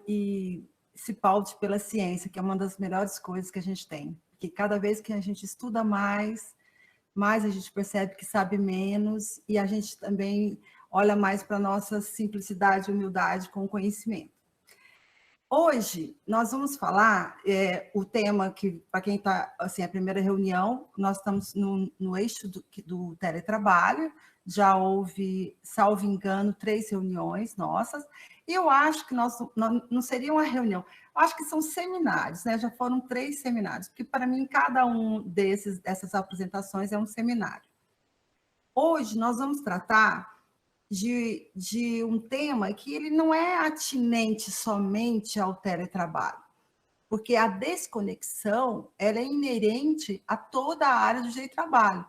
e se paute pela ciência, que é uma das melhores coisas que a gente tem. Porque cada vez que a gente estuda mais a gente percebe que sabe menos e a gente também olha mais para a nossa simplicidade e humildade com o conhecimento. Hoje, nós vamos falar, o tema que, para quem está, assim, a primeira reunião, nós estamos no eixo do teletrabalho, já houve, salvo engano, 3 reuniões nossas, e eu acho que não seria uma reunião, eu acho que são seminários, né? Já foram 3 seminários, porque para mim cada um dessas apresentações é um seminário. Hoje nós vamos tratar de um tema que ele não é atinente somente ao teletrabalho, porque a desconexão ela é inerente a toda a área do direito do trabalho.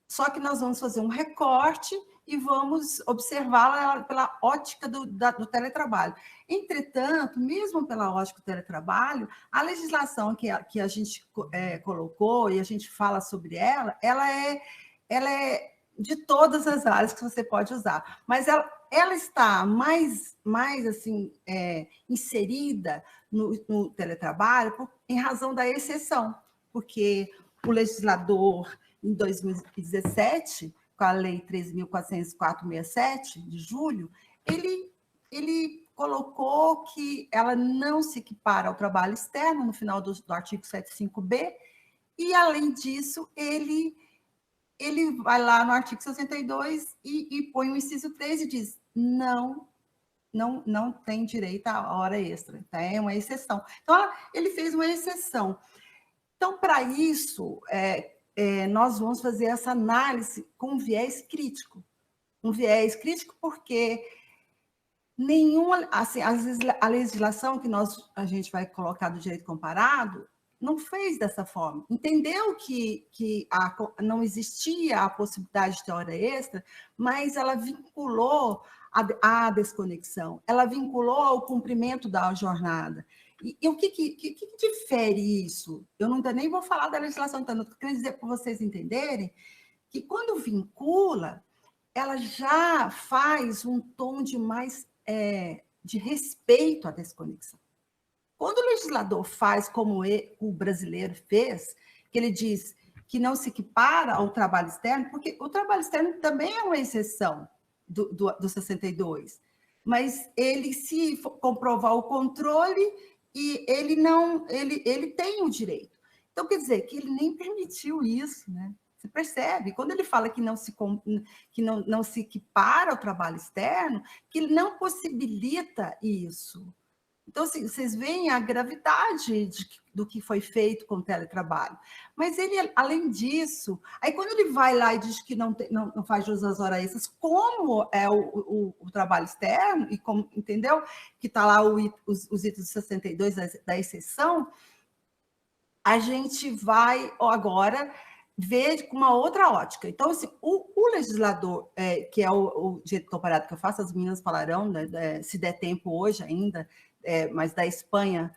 Só que nós vamos fazer um recorte e vamos observá-la pela ótica do teletrabalho. Entretanto, mesmo pela ótica do teletrabalho, a legislação que a gente colocou e a gente fala sobre ela é de todas as áreas que você pode usar, mas ela está mais assim, inserida no teletrabalho em razão da exceção, porque o legislador, em 2017, com a Lei 3.404/67, de julho, ele colocou que ela não se equipara ao trabalho externo, no final do artigo 75B, e, além disso, ele vai lá no artigo 62 e põe o inciso 3 e diz: não tem direito à hora extra, tá? É uma exceção. Então, ele fez uma exceção. Então, para isso, nós vamos fazer essa análise com um viés crítico. Um viés crítico porque nenhuma, assim, a legislação que a gente vai colocar do direito comparado não fez dessa forma. Entendeu que não existia a possibilidade de ter hora extra, mas ela vinculou a desconexão, ela vinculou ao cumprimento da jornada. E o que difere isso? Eu ainda nem vou falar da legislação, então, eu quero dizer para vocês entenderem que, quando vincula, ela já faz um tom de mais de respeito à desconexão. Quando o legislador faz como o brasileiro fez, que ele diz que não se equipara ao trabalho externo, porque o trabalho externo também é uma exceção do 62, mas ele, se comprovar o controle, e ele tem o direito. Então, quer dizer, que ele nem permitiu isso, né? Você percebe? Quando ele fala que não se equipara ao trabalho externo, que ele não possibilita isso. Então, assim, vocês veem a gravidade do que foi feito com o teletrabalho. Mas ele, além disso, aí quando ele vai lá e diz que não faz jus às horas extras, como é o trabalho externo, e como, entendeu? Que está lá os itens 62 da exceção, a gente vai agora ver com uma outra ótica. Então, assim, o legislador, que é o direito comparado que eu faço, as meninas falarão, né, se der tempo hoje ainda, mas da Espanha,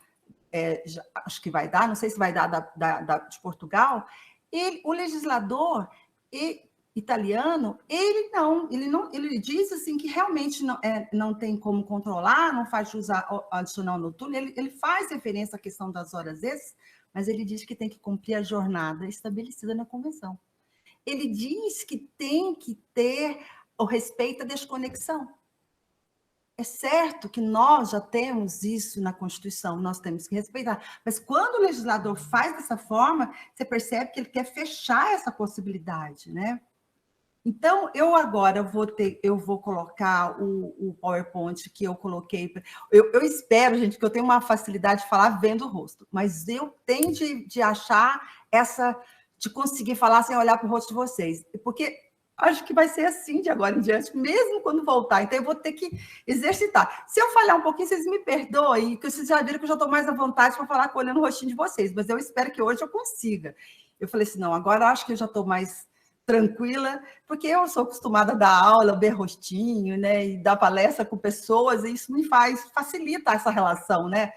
acho que vai dar, não sei se vai dar de Portugal, o legislador italiano, ele diz assim que realmente não tem como controlar, não faz jus adicional noturno, ele faz referência à questão das horas extras, mas ele diz que tem que cumprir a jornada estabelecida na convenção. Ele diz que tem que ter o respeito à desconexão. É certo que nós já temos isso na Constituição, nós temos que respeitar, mas quando o legislador faz dessa forma, você percebe que ele quer fechar essa possibilidade, né? Então, eu vou colocar o PowerPoint que eu coloquei. Eu espero, gente, que eu tenho uma facilidade de falar vendo o rosto, mas eu tenho de achar de conseguir falar sem olhar para o rosto de vocês, porque acho que vai ser assim de agora em diante, mesmo quando voltar. Então, eu vou ter que exercitar. Se eu falhar um pouquinho, vocês me perdoem, que vocês já viram que eu já estou mais à vontade para falar olhando o rostinho de vocês, mas eu espero que hoje eu consiga. Eu falei assim, não, agora acho que eu já estou mais tranquila, porque eu sou acostumada a dar aula, ver rostinho, né, e dar palestra com pessoas, e isso facilita essa relação, né,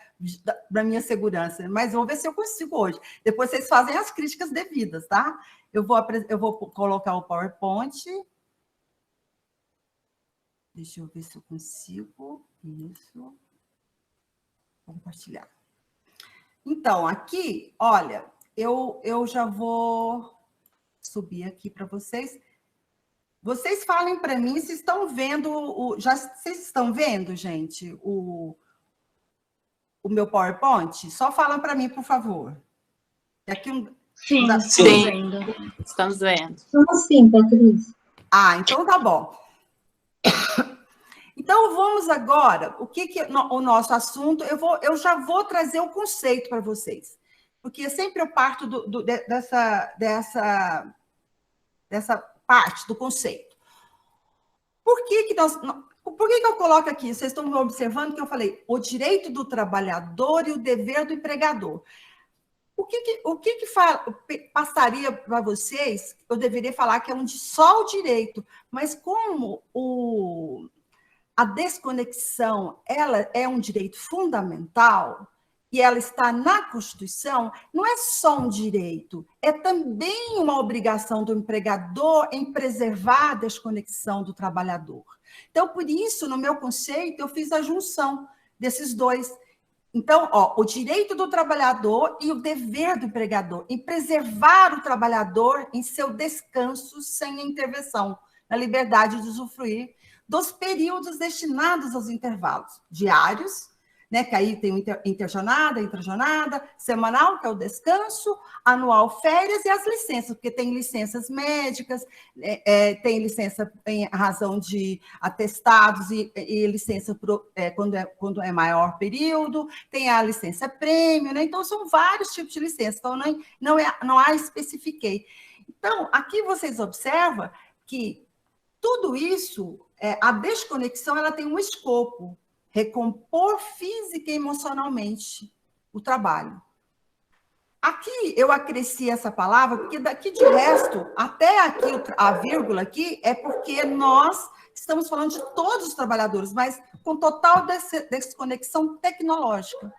da minha segurança. Mas vou ver se eu consigo hoje. Depois vocês fazem as críticas devidas, tá? Eu vou colocar o PowerPoint. Deixa eu ver se eu consigo. Isso. compartilhar. Então, aqui, olha, eu já vou subir aqui para vocês. Vocês falem para mim se estão vendo, vocês estão vendo, gente, o meu PowerPoint? Só falam para mim, por favor. Aqui Sim, Sim. vendo. Estamos vendo. Sim, Patrícia. Então tá bom. Então, vamos agora, o nosso assunto, eu já vou trazer o conceito para vocês, porque sempre eu parto dessa parte do conceito. Por que eu coloco aqui? Vocês estão observando que eu falei o direito do trabalhador e o dever do empregador. O que passaria para vocês? Eu deveria falar que é só o direito, mas como a desconexão ela é um direito fundamental e ela está na Constituição, não é só um direito, é também uma obrigação do empregador em preservar a desconexão do trabalhador. Então, por isso, no meu conceito, eu fiz a junção desses dois. Então, o direito do trabalhador e o dever do empregador em preservar o trabalhador em seu descanso sem intervenção, na liberdade de usufruir dos períodos destinados aos intervalos diários, né, que aí tem interjornada, intrajornada, semanal, que é o descanso, anual, férias e as licenças, porque tem licenças médicas, tem licença em razão de atestados e licença quando é maior período, tem a licença prêmio, né? Então, são vários tipos de licença, então não há especifiquei. Então, aqui vocês observam que tudo isso, a desconexão, ela tem um escopo, recompor física e emocionalmente o trabalho. Aqui eu acresci essa palavra, porque daqui de resto, até aqui, a vírgula aqui, é porque nós estamos falando de todos os trabalhadores, mas com total desconexão tecnológica.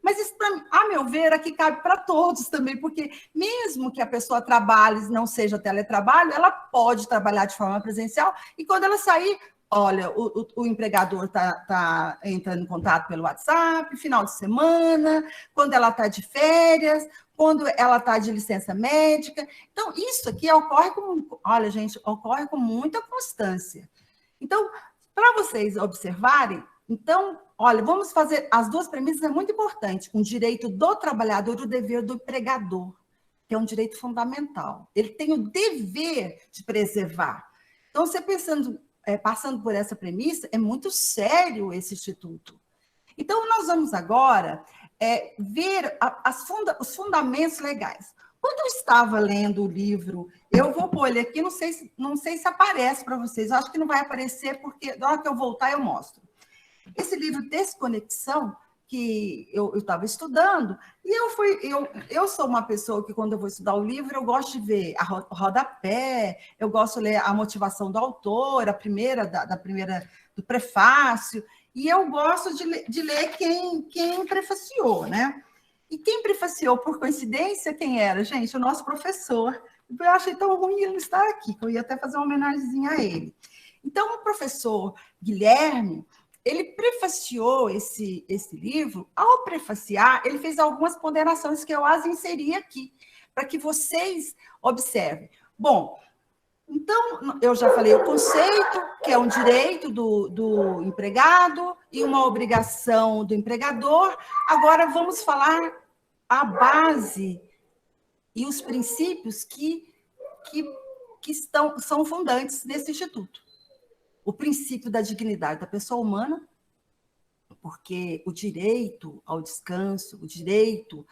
Mas isso, a meu ver, aqui cabe para todos também, porque mesmo que a pessoa trabalhe, não seja teletrabalho, ela pode trabalhar de forma presencial, e quando ela sair, olha, o empregador está entrando em contato pelo WhatsApp, final de semana, quando ela está de férias, quando ela está de licença médica. Então, isso aqui ocorre com muita constância. Então, para vocês observarem, então, olha, vamos fazer as duas premissas, é muito importante. Um direito do trabalhador e o dever do empregador, que é um direito fundamental. Ele tem o dever de preservar. Então, você passando por essa premissa, é muito sério esse instituto. Então, nós vamos agora ver os fundamentos legais. Quando eu estava lendo o livro, eu vou pôr ele aqui, não sei se aparece para vocês, eu acho que não vai aparecer, porque na hora que eu voltar eu mostro. Esse livro Desconexão, que eu estava estudando, e eu sou uma pessoa que, quando eu vou estudar o livro, eu gosto de ver o rodapé, eu gosto de ler a motivação do autor, a primeira, do prefácio, e eu gosto de ler quem prefaciou, né? E quem prefaciou, por coincidência, quem era? Gente, o nosso professor. Eu achei tão ruim ele estar aqui, que eu ia até fazer uma homenagemzinha a ele. Então, o professor Guilherme, ele prefaciou esse livro. Ao prefaciar, ele fez algumas ponderações que eu as inseri aqui, para que vocês observem. Bom, então, eu já falei o conceito, que é um direito do empregado e uma obrigação do empregador. Agora, vamos falar a base e os princípios que são fundantes desse instituto. O princípio da dignidade da pessoa humana, porque o direito ao descanso, o direito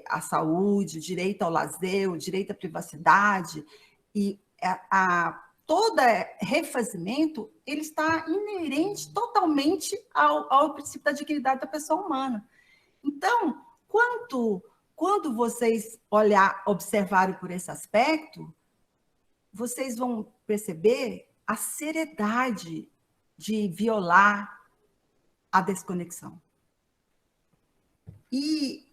à saúde, o direito ao lazer, o direito à privacidade, e todo refazimento, ele está inerente totalmente ao princípio da dignidade da pessoa humana. Então, quando vocês observarem por esse aspecto, vocês vão perceber a seriedade de violar a desconexão. E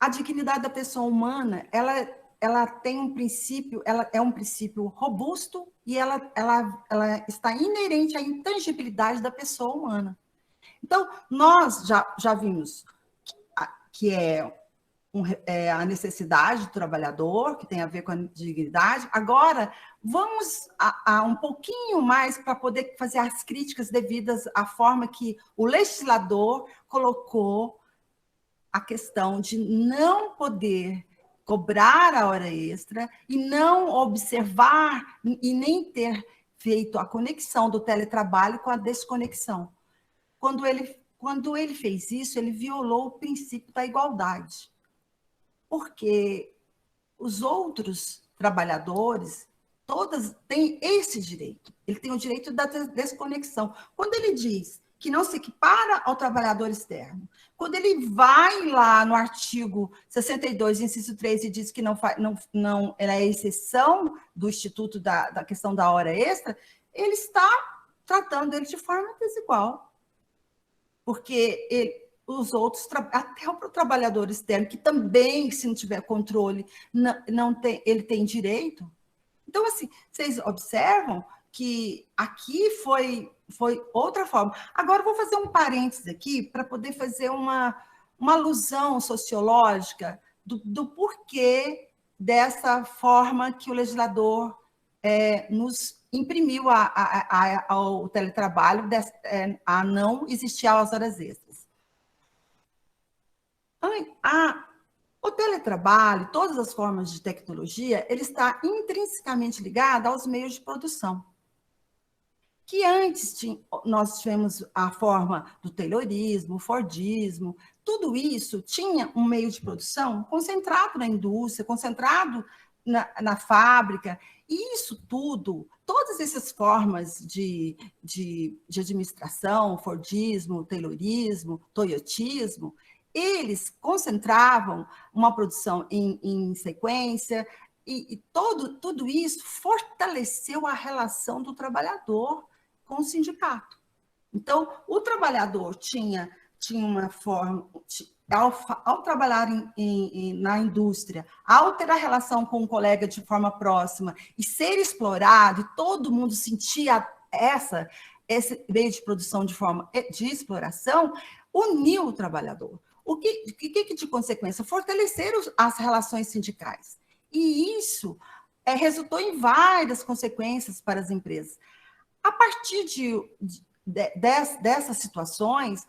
a dignidade da pessoa humana, ela tem um princípio, ela é um princípio robusto e ela está inerente à intangibilidade da pessoa humana. Então, nós já vimos que a necessidade do trabalhador, que tem a ver com a dignidade. Agora, vamos a um pouquinho mais para poder fazer as críticas devidas à forma que o legislador colocou a questão de não poder cobrar a hora extra e não observar e nem ter feito a conexão do teletrabalho com a desconexão. Quando ele fez isso, ele violou o princípio da igualdade. Porque os outros trabalhadores, todas têm esse direito. Ele tem o direito da desconexão. Quando ele diz que não se equipara ao trabalhador externo, quando ele vai lá no artigo 62, inciso 3, e diz que não é exceção do Instituto da questão da hora extra, ele está tratando ele de forma desigual. Porque os outros, até o trabalhador externo, que também, se não tiver controle, ele tem direito. Então, assim, vocês observam que aqui foi outra forma. Agora, eu vou fazer um parênteses aqui para poder fazer uma alusão sociológica do porquê dessa forma que o legislador nos imprimiu ao teletrabalho, a não existir as horas extras. O teletrabalho, todas as formas de tecnologia, ele está intrinsecamente ligado aos meios de produção. Que antes nós tivemos a forma do taylorismo, fordismo, tudo isso tinha um meio de produção concentrado na indústria, concentrado na fábrica, e isso tudo, todas essas formas de administração, fordismo, taylorismo, toyotismo, eles concentravam uma produção em sequência, e tudo isso fortaleceu a relação do trabalhador com o sindicato. Então, o trabalhador tinha uma forma, ao trabalhar na indústria, ao ter a relação com um colega de forma próxima e ser explorado, e todo mundo sentia esse meio de produção de forma de exploração, uniu o trabalhador. O que de consequência? Fortalecer as relações sindicais. E isso resultou em várias consequências para as empresas. A partir dessas situações,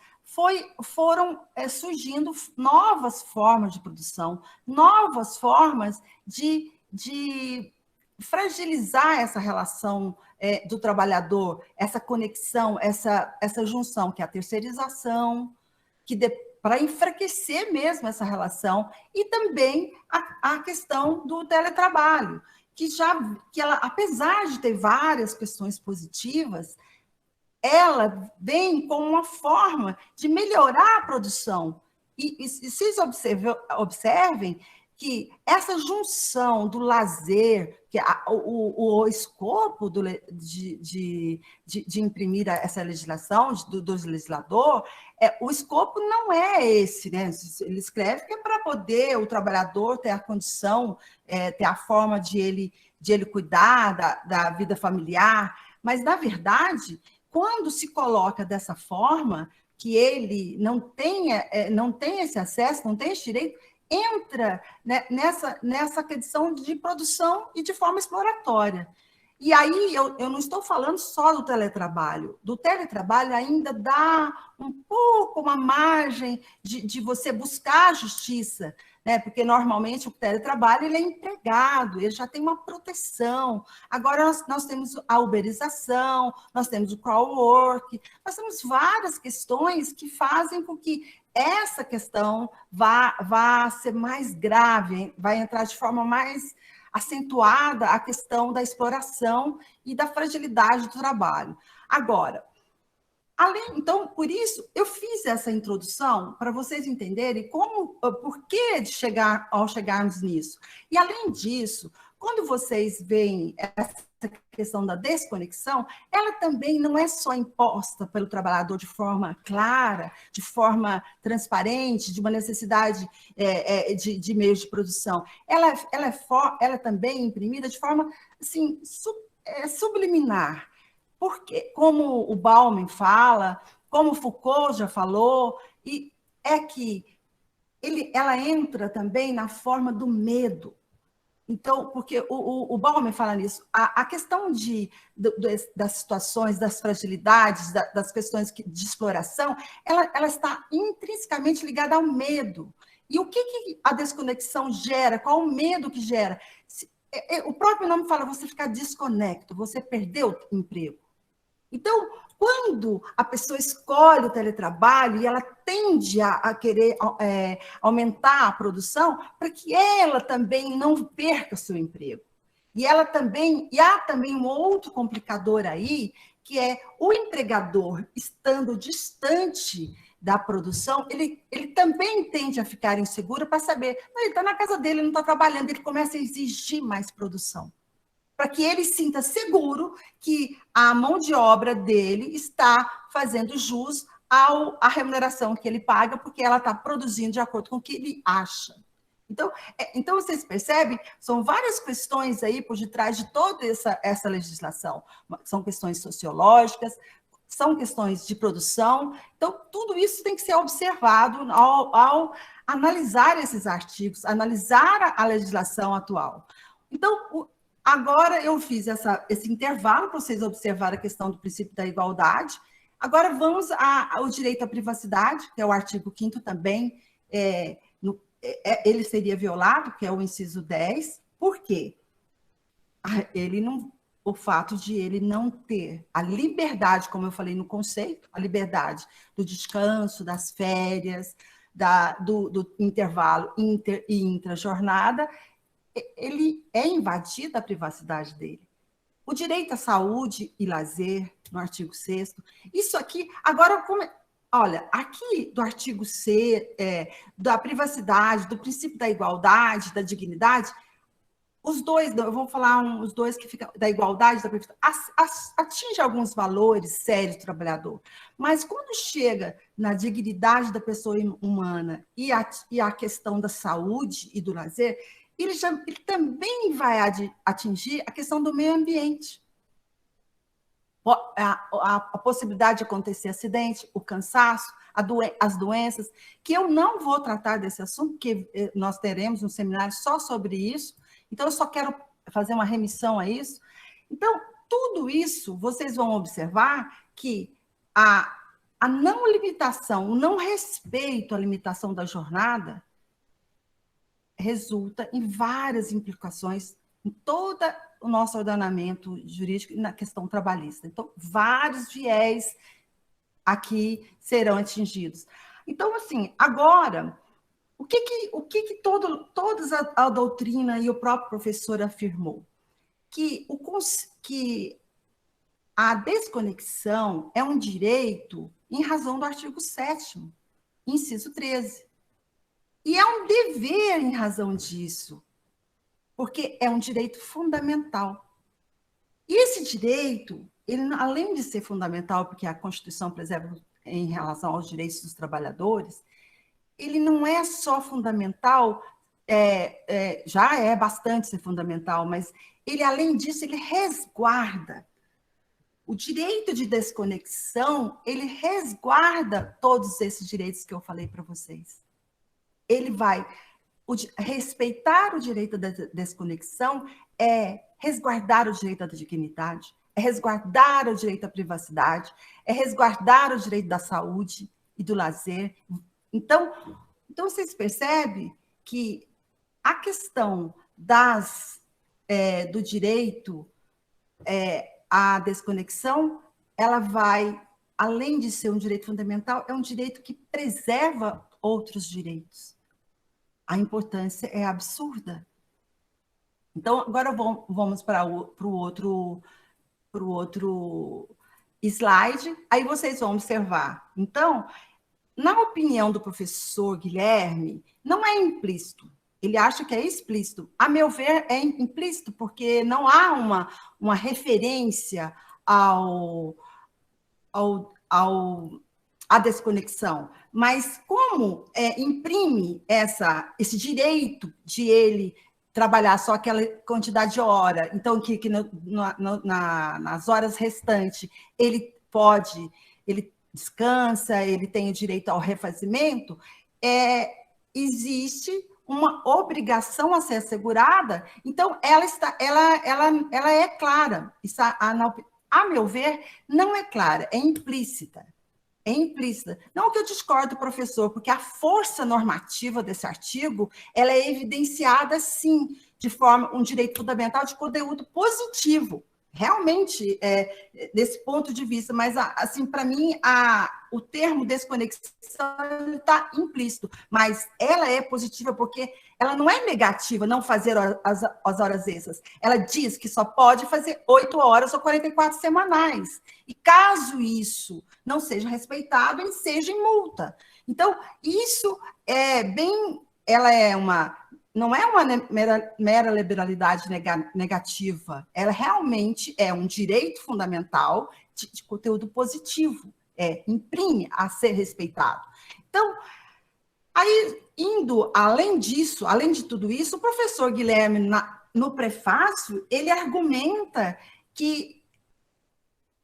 foram surgindo novas formas de produção, novas formas de fragilizar essa relação do trabalhador, essa conexão, essa junção, que é a terceirização, para enfraquecer mesmo essa relação, e também a questão do teletrabalho, que ela, apesar de ter várias questões positivas, ela vem como uma forma de melhorar a produção. E vocês observem que essa junção do lazer, que o escopo de imprimir essa legislação, do legislador, o escopo não é esse, né? Ele escreve que é para poder o trabalhador ter a condição, ter a forma de ele cuidar da vida familiar, mas, na verdade, quando se coloca dessa forma, que ele não tem esse acesso, não tem esse direito, entra, né, nessa questão de produção e de forma exploratória. E aí eu não estou falando só do teletrabalho. Do teletrabalho ainda dá um pouco uma margem de você buscar a justiça, né? Porque normalmente o teletrabalho ele é empregado, ele já tem uma proteção. Agora nós temos a uberização, nós temos o crowdwork, nós temos várias questões que fazem com que essa questão vá ser mais grave, vai entrar de forma mais acentuada a questão da exploração e da fragilidade do trabalho. Agora, então, por isso, eu fiz essa introdução para vocês entenderem por que chegarmos nisso. E, além disso, quando vocês veem essa questão da desconexão, ela também não é só imposta pelo trabalhador de forma clara, de forma transparente, de uma necessidade de meios de produção. Ela também é imprimida de forma assim, subliminar. Porque, como o Bauman fala, como Foucault já falou, e é que ela entra também na forma do medo. Então, porque o Bauman fala nisso, a questão das situações, das fragilidades, das questões de exploração, ela está intrinsecamente ligada ao medo. E o que a desconexão gera? Qual o medo que gera? O próprio nome fala você ficar desconecto, você perdeu o emprego. Então, quando a pessoa escolhe o teletrabalho e ela tende a querer aumentar a produção, para que ela também não perca seu emprego. E há também um outro complicador aí, que é o empregador, estando distante da produção, ele também tende a ficar inseguro para saber, ele está na casa dele, não está trabalhando, ele começa a exigir mais produção, para que ele sinta seguro que a mão de obra dele está fazendo jus à remuneração que ele paga, porque ela está produzindo de acordo com o que ele acha. Então, vocês percebem, são várias questões aí por detrás de toda essa legislação. São questões sociológicas, são questões de produção. Então, tudo isso tem que ser observado ao analisar esses artigos, analisar a legislação atual. Então, agora eu fiz esse intervalo para vocês observarem a questão do princípio da igualdade. Agora vamos ao direito à privacidade, que é o artigo 5º também, ele seria violado, que é o inciso 10. Por quê? O fato de ele não ter a liberdade, como eu falei no conceito, a liberdade do descanso, das férias, do intervalo inter e intra-jornada, ele é invadida a privacidade dele. O direito à saúde e lazer, no artigo 6º, isso aqui, agora, olha, aqui do artigo C, da privacidade, do princípio da igualdade, da dignidade, os dois, eu vou falar os dois que ficam, da igualdade, da privacidade, atinge alguns valores sérios do trabalhador, mas quando chega na dignidade da pessoa humana e a questão da saúde e do lazer, ele também vai atingir a questão do meio ambiente. A possibilidade de acontecer acidente, o cansaço, as doenças, que eu não vou tratar desse assunto, porque nós teremos um seminário só sobre isso, então eu só quero fazer uma remissão a isso. Então, tudo isso, vocês vão observar que a não limitação, o não respeito à limitação da jornada, resulta em várias implicações em todo o nosso ordenamento jurídico e na questão trabalhista. Então, vários viés aqui serão atingidos. Então, assim, agora, o que toda a doutrina e o próprio professor afirmou? Que a desconexão é um direito em razão do artigo 7º, inciso 13. E é um dever em razão disso, porque é um direito fundamental. E esse direito, ele, além de ser fundamental, porque a Constituição preserva em relação aos direitos dos trabalhadores, ele não é só fundamental, já é bastante ser fundamental, mas ele, além disso, ele resguarda. O direito de desconexão, ele resguarda todos esses direitos que eu falei para vocês. Ele vai respeitar o direito da desconexão, é resguardar o direito à dignidade, é resguardar o direito à privacidade, é resguardar o direito da saúde e do lazer. Então vocês percebem que a questão do direito à desconexão, ela vai, além de ser um direito fundamental, é um direito que preserva outros direitos. A importância é absurda. Então, agora vamos para o outro slide, aí vocês vão observar. Então, na opinião do professor Guilherme, não é implícito. Ele acha que é explícito. A meu ver, é implícito, porque não há uma referência à desconexão. Mas como imprime esse direito de ele trabalhar só aquela quantidade de hora, então que nas horas restantes ele descansa, ele tem o direito ao refazimento, existe uma obrigação a ser assegurada, então ela é clara. Isso, a meu ver, não é clara, é implícita. É implícita. Não que eu discordo, professor, porque a força normativa desse artigo, ela é evidenciada, sim, de forma, um direito fundamental de conteúdo positivo, realmente, desse ponto de vista, mas, assim, para mim, o termo desconexão está implícito, mas ela é positiva porque ela não é negativa, não fazer as horas extras. Ela diz que só pode fazer 8 horas ou 44 semanais. E caso isso não seja respeitado, ele seja em multa. Então, isso é bem... Ela é não é uma mera liberalidade negativa, ela realmente é um direito fundamental de conteúdo positivo, imprime a ser respeitado. Então, aí, indo além disso, além de tudo isso, o professor Guilherme, no prefácio, ele argumenta que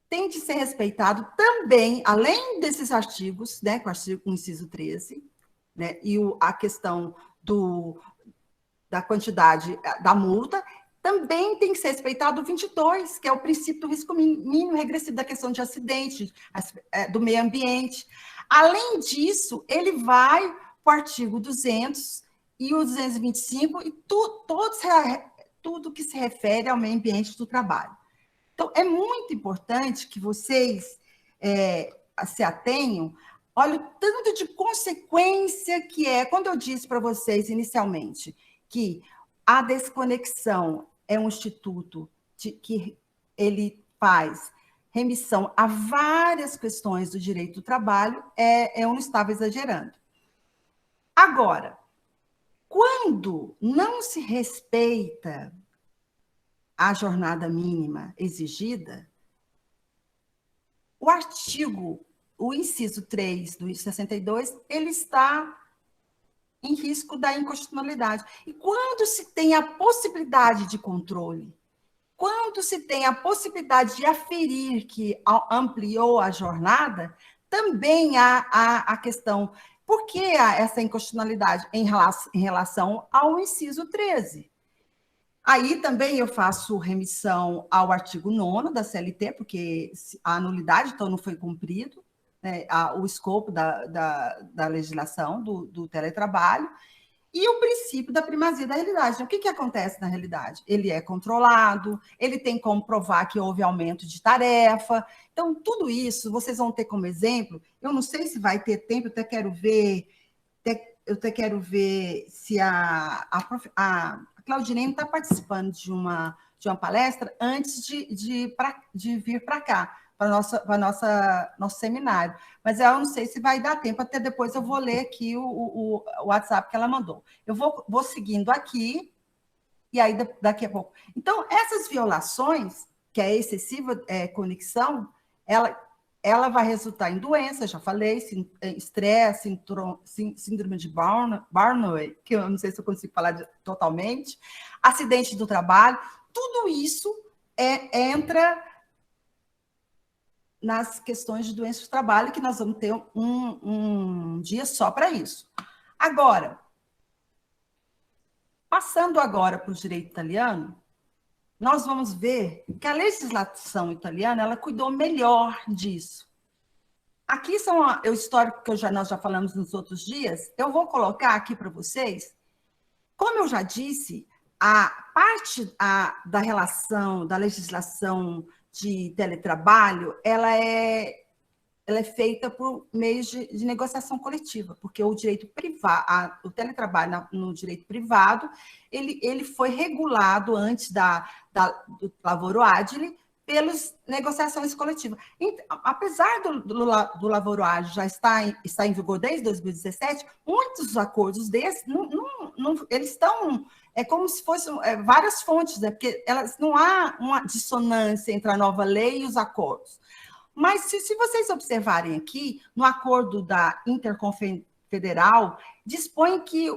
tem de ser respeitado também, além desses artigos, né, com o artigo inciso 13, né, e a questão da quantidade da multa, também tem que ser respeitado o 22, que é o princípio do risco mínimo regressivo da questão de acidente, do meio ambiente. Além disso, ele vai para o artigo 200 e o 225, e tudo que se refere ao meio ambiente do trabalho. Então, é muito importante que vocês se atenham. Olha o tanto de consequência que é, quando eu disse para vocês inicialmente, que a desconexão é um instituto que ele faz remissão a várias questões do direito do trabalho, eu não estava exagerando. Agora, quando não se respeita a jornada mínima exigida, o inciso 3 do 62, ele está em risco da inconstitucionalidade. E quando se tem a possibilidade de controle, quando se tem a possibilidade de aferir que ampliou a jornada, também há a questão, por que há essa inconstitucionalidade em relação ao inciso 13? Aí também eu faço remissão ao artigo 9º da CLT, porque a nulidade então não foi cumprido, né, o escopo da legislação do teletrabalho, e o princípio da primazia da realidade. Então, o que acontece na realidade? Ele é controlado, ele tem como provar que houve aumento de tarefa. Então, tudo isso vocês vão ter como exemplo. Eu não sei se vai ter tempo, eu até quero ver se a Claudinei está participando de uma palestra antes de vir para cá, para nosso seminário. Mas eu não sei se vai dar tempo, até depois eu vou ler aqui o WhatsApp que ela mandou. Eu vou seguindo aqui, e aí daqui a pouco. Então, essas violações, que é excessiva conexão, ela vai resultar em doença, já falei, estresse, síndrome de Barnwell, que eu não sei se eu consigo falar totalmente, acidente do trabalho, tudo isso entra nas questões de doença do trabalho, que nós vamos ter um dia só para isso. Agora, passando agora para o direito italiano, nós vamos ver que a legislação italiana ela cuidou melhor disso. Aqui são o histórico que nós já falamos nos outros dias. Eu vou colocar aqui para vocês. Como eu já disse, a parte da relação, da legislação de teletrabalho, ela é feita por meios de negociação coletiva, porque o direito privado, o teletrabalho no direito privado, ele foi regulado antes do Lavoro Agile pelas negociações coletivas. Então, apesar do Lavoro Agile já estar em vigor desde 2017, muitos dos acordos desses, eles estão... É como se fossem várias fontes, né? Porque não há uma dissonância entre a nova lei e os acordos. Mas, se vocês observarem aqui, no acordo da Interconfederal, dispõe que,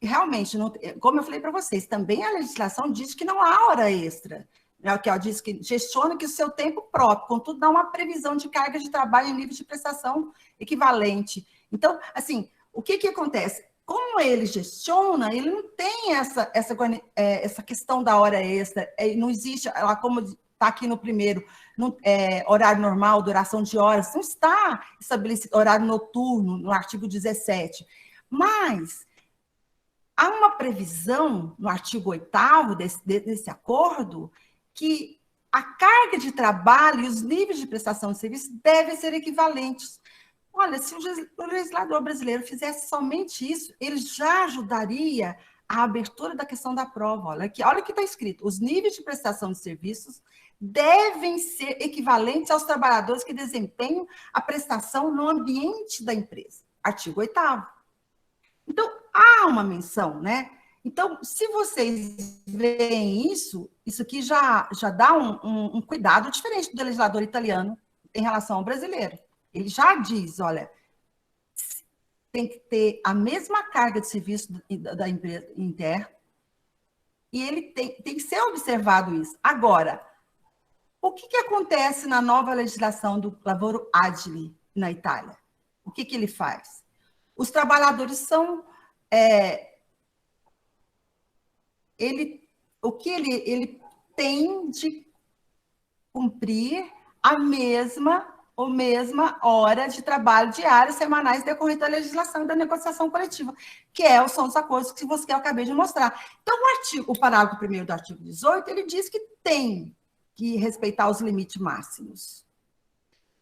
realmente, como eu falei para vocês, também a legislação diz que não há hora extra. Aqui, ó, diz que gestiona que o seu tempo próprio, contudo, dá uma previsão de carga de trabalho em nível de prestação equivalente. Então, assim, o que acontece? Como ele gestiona, ele não tem essa questão da hora extra, não existe, ela como está aqui no primeiro, horário normal, duração de horas, não está estabelecido horário noturno no artigo 17. Mas há uma previsão no artigo 8º desse acordo que a carga de trabalho e os níveis de prestação de serviço devem ser equivalentes. Olha, se o legislador brasileiro fizesse somente isso, ele já ajudaria a abertura da questão da prova. Olha o que está escrito. Os níveis de prestação de serviços devem ser equivalentes aos trabalhadores que desempenham a prestação no ambiente da empresa. Artigo 8º. Então, há uma menção, né? Então, se vocês veem isso aqui já dá um cuidado diferente do legislador italiano em relação ao brasileiro. Ele já diz, olha, tem que ter a mesma carga de serviço da empresa interna e ele tem que ser observado isso. Agora, o que acontece na nova legislação do lavoro agile na Itália? O que ele faz? Os trabalhadores são... ele tem de cumprir a mesma hora de trabalho diária, semanais, decorrente da legislação e da negociação coletiva, que são os acordos que eu acabei de mostrar. Então, o parágrafo 1º do artigo 18, ele diz que tem que respeitar os limites máximos.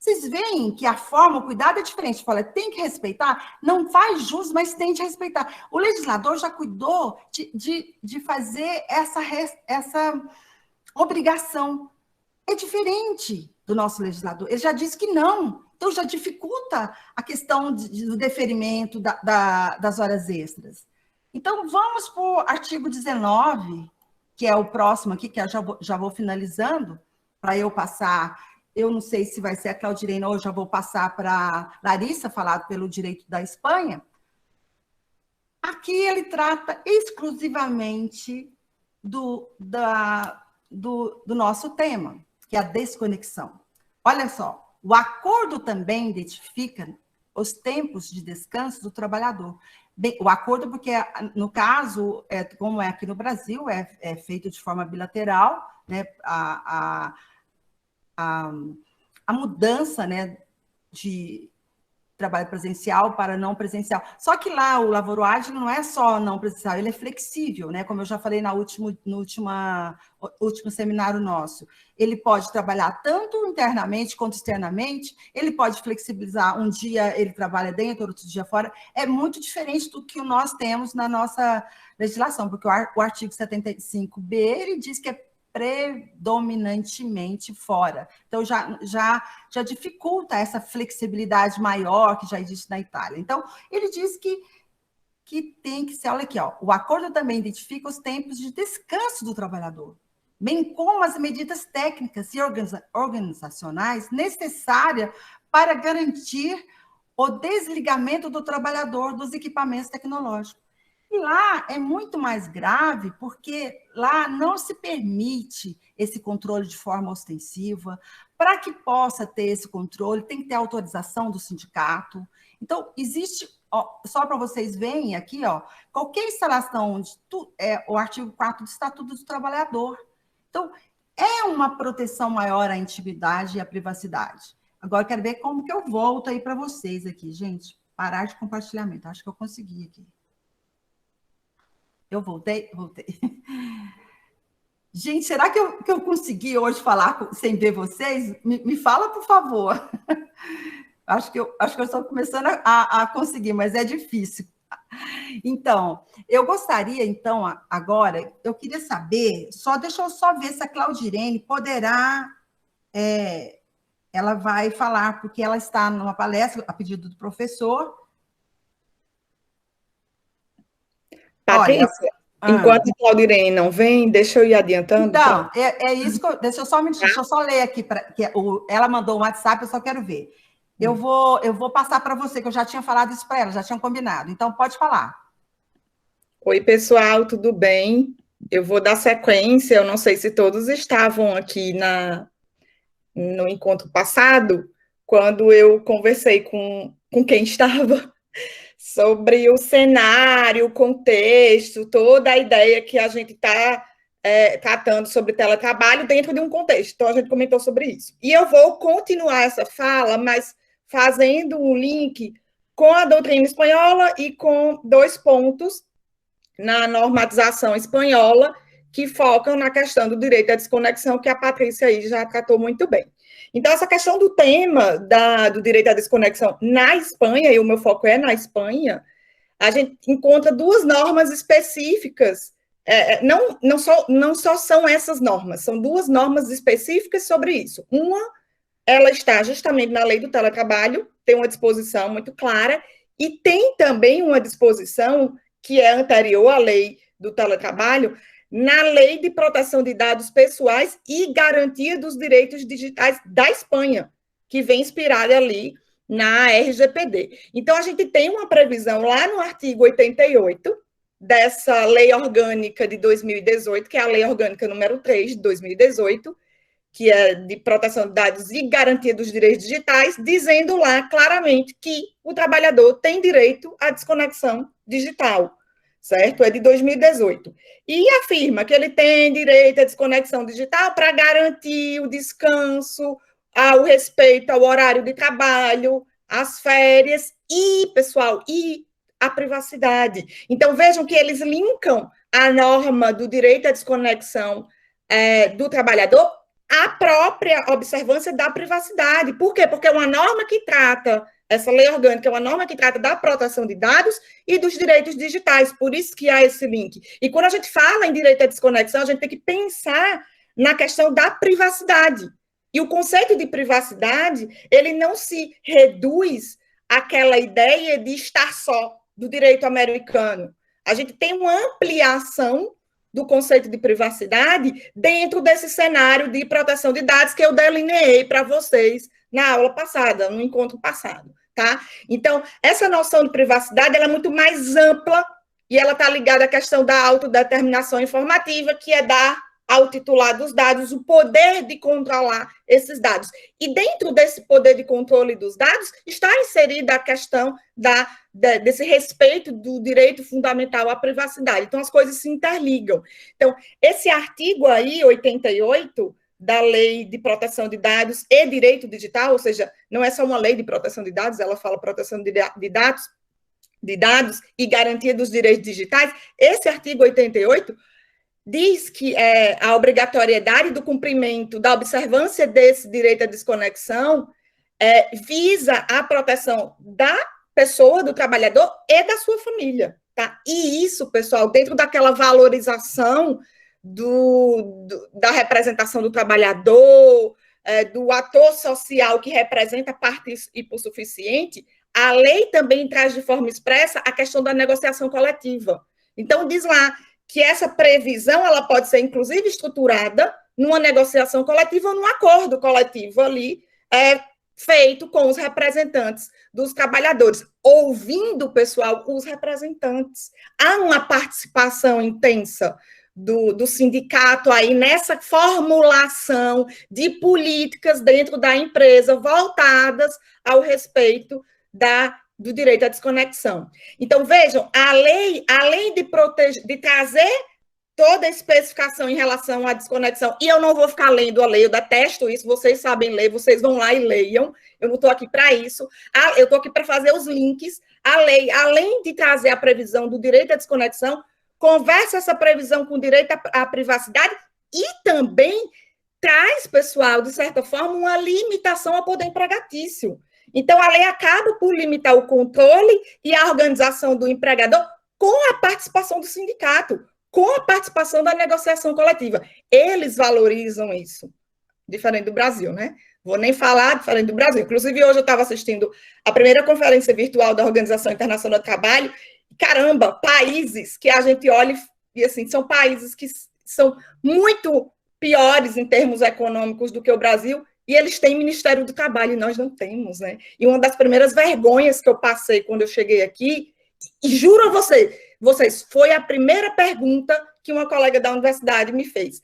Vocês veem que a forma, o cuidado é diferente. Fala, tem que respeitar, não faz jus, mas tem de respeitar. O legislador já cuidou de fazer essa obrigação. É diferente do nosso legislador. Ele já disse que não. Então, já dificulta a questão do deferimento das horas extras. Então, vamos para o artigo 19, que é o próximo aqui, que eu já vou finalizando, para eu passar... Eu não sei se vai ser a Claudirene ou eu já vou passar para Larissa, falado pelo direito da Espanha. Aqui ele trata exclusivamente do nosso tema, que é a desconexão. Olha só, o acordo também identifica os tempos de descanso do trabalhador. Bem, o acordo, porque, no caso, como é aqui no Brasil, é feito de forma bilateral, né, a mudança, né, de trabalho presencial para não presencial. Só que lá o Lavoro Ágil não é só não presencial, ele é flexível, né? Como eu já falei no último seminário nosso. Ele pode trabalhar tanto internamente quanto externamente, ele pode flexibilizar, um dia ele trabalha dentro, outro dia fora. É muito diferente do que nós temos na nossa legislação, porque o artigo 75B, ele diz que é predominantemente fora. Então, já dificulta essa flexibilidade maior que já existe na Itália. Então, ele diz que tem que ser... Olha aqui, ó, o acordo também identifica os tempos de descanso do trabalhador, bem como as medidas técnicas e organizacionais necessárias para garantir o desligamento do trabalhador dos equipamentos tecnológicos. E lá é muito mais grave, porque lá não se permite esse controle de forma ostensiva. Para que possa ter esse controle, tem que ter autorização do sindicato. Então, existe, ó, só para vocês verem aqui, ó, qualquer instalação, o artigo 4º do Estatuto do Trabalhador. Então, é uma proteção maior à intimidade e à privacidade. Agora, eu quero ver como que eu volto aí para vocês aqui, gente. Parar de compartilhamento, acho que eu consegui aqui. Eu voltei. Gente, será que eu consegui hoje falar sem ver vocês? Me fala, por favor. Acho que eu estou começando a conseguir, mas é difícil. Então, eu gostaria, então, agora, eu queria saber, deixa eu só ver se a Claudirene poderá, ela vai falar, porque ela está numa palestra, a pedido do professor. Patrícia, enquanto a Claudirene não vem, deixa eu ir adiantando. Então, é isso que deixa eu só ler aqui, ela mandou um WhatsApp, eu só quero ver. Eu vou passar para você, que eu já tinha falado isso para ela, já tinha combinado. Então, pode falar. Oi, pessoal, tudo bem? Eu vou dar sequência, eu não sei se todos estavam aqui no encontro passado, quando eu conversei com quem estava sobre o cenário, o contexto, toda a ideia que a gente está tratando sobre teletrabalho dentro de um contexto. Então, a gente comentou sobre isso. E eu vou continuar essa fala, mas fazendo um link com a doutrina espanhola e com 2 pontos na normatização espanhola que focam na questão do direito à desconexão, que a Patrícia aí já tratou muito bem. Então, essa questão do tema do direito à desconexão na Espanha, e o meu foco é na Espanha, a gente encontra 2 normas específicas, não só são essas normas, são 2 normas específicas sobre isso. Uma, ela está justamente na lei do teletrabalho, tem uma disposição muito clara, e tem também uma disposição que é anterior à lei do teletrabalho, na lei de proteção de dados pessoais e garantia dos direitos digitais da Espanha, que vem inspirada ali na RGPD. Então, a gente tem uma previsão lá no artigo 88 dessa lei orgânica de 2018, que é a lei orgânica número 3 de 2018, que é de proteção de dados e garantia dos direitos digitais, dizendo lá claramente que o trabalhador tem direito à desconexão digital, certo? É de 2018. E afirma que ele tem direito à desconexão digital para garantir o descanso, o respeito ao horário de trabalho, às férias e, pessoal, e a privacidade. Então, vejam que eles linkam a norma do direito à desconexão do trabalhador à própria observância da privacidade. Por quê? Porque é uma norma que trata, essa lei orgânica é uma norma que trata da proteção de dados e dos direitos digitais, por isso que há esse link. E quando a gente fala em direito à desconexão, a gente tem que pensar na questão da privacidade. E o conceito de privacidade, ele não se reduz àquela ideia de estar só do direito americano. A gente tem uma ampliação do conceito de privacidade dentro desse cenário de proteção de dados que eu delineei para vocês na aula passada, no encontro passado, tá? Então, essa noção de privacidade, ela é muito mais ampla e ela está ligada à questão da autodeterminação informativa, que é dar ao titular dos dados o poder de controlar esses dados. E dentro desse poder de controle dos dados está inserida a questão desse respeito do direito fundamental à privacidade. Então, as coisas se interligam. Então, esse artigo aí, 88, da Lei de Proteção de Dados e Direito Digital, ou seja, não é só uma lei de proteção de dados, ela fala proteção de dados e garantia dos direitos digitais. Esse artigo 88 diz que a obrigatoriedade do cumprimento, da observância desse direito à desconexão visa a proteção da pessoa, do trabalhador e da sua família, tá? E isso, pessoal, dentro daquela valorização da representação do trabalhador, do ator social que representa parte hipossuficiente, a lei também traz de forma expressa a questão da negociação coletiva. Então, diz lá que essa previsão ela pode ser, inclusive, estruturada numa negociação coletiva ou num acordo coletivo ali, feito com os representantes dos trabalhadores, ouvindo, pessoal, os representantes. Há uma participação intensa do sindicato aí nessa formulação de políticas dentro da empresa voltadas ao respeito do direito à desconexão. Então, vejam, a lei, além de trazer toda a especificação em relação à desconexão, e eu não vou ficar lendo a lei, eu detesto isso, vocês sabem ler, vocês vão lá e leiam, eu não estou aqui para isso, eu estou aqui para fazer os links. A lei, além de trazer a previsão do direito à desconexão, conversa essa previsão com o direito à privacidade e também traz, pessoal, de certa forma, uma limitação ao poder empregatício. Então, a lei acaba por limitar o controle e a organização do empregador com a participação do sindicato, com a participação da negociação coletiva. Eles valorizam isso, diferente do Brasil, né? Vou nem falar diferente do Brasil. Inclusive, hoje eu estava assistindo a primeira conferência virtual da Organização Internacional do Trabalho. Caramba, países que a gente olha e, assim, são países que são muito piores em termos econômicos do que o Brasil, e eles têm Ministério do Trabalho, e nós não temos, né? E uma das primeiras vergonhas que eu passei quando eu cheguei aqui, e juro a vocês, foi a primeira pergunta que uma colega da universidade me fez.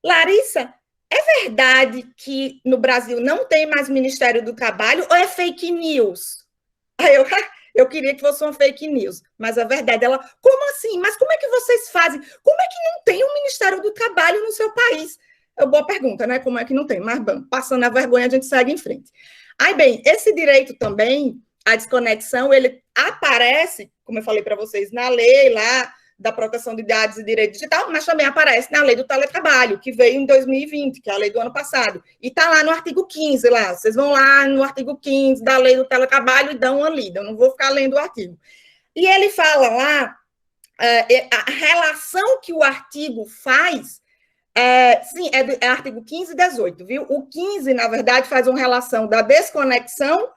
Larissa, é verdade que no Brasil não tem mais Ministério do Trabalho ou é fake news? Aí eu queria que fosse uma fake news, mas a verdade, ela, como assim? Mas como é que vocês fazem? Como é que não tem um Ministério do Trabalho no seu país? É uma boa pergunta, né? Como é que não tem? Mas, bom, passando a vergonha, a gente segue em frente. Aí, bem, esse direito também, a desconexão, ele aparece, como eu falei para vocês, na lei lá da proteção de dados e direito digital, mas também aparece na lei do teletrabalho, que veio em 2020, que é a lei do ano passado. E está lá no artigo 15, lá. Vocês vão lá no artigo 15 da lei do teletrabalho e dão uma lida. Eu não vou ficar lendo o artigo. E ele fala lá, a relação que o artigo faz, sim, é artigo 15 e 18, viu? O 15, na verdade, faz uma relação da desconexão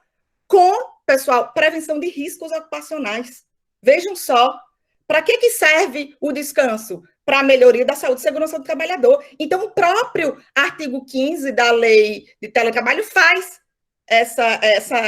com, pessoal, prevenção de riscos ocupacionais. Vejam só, para que serve o descanso? Para a melhoria da saúde e segurança do trabalhador. Então, o próprio artigo 15 da lei de teletrabalho faz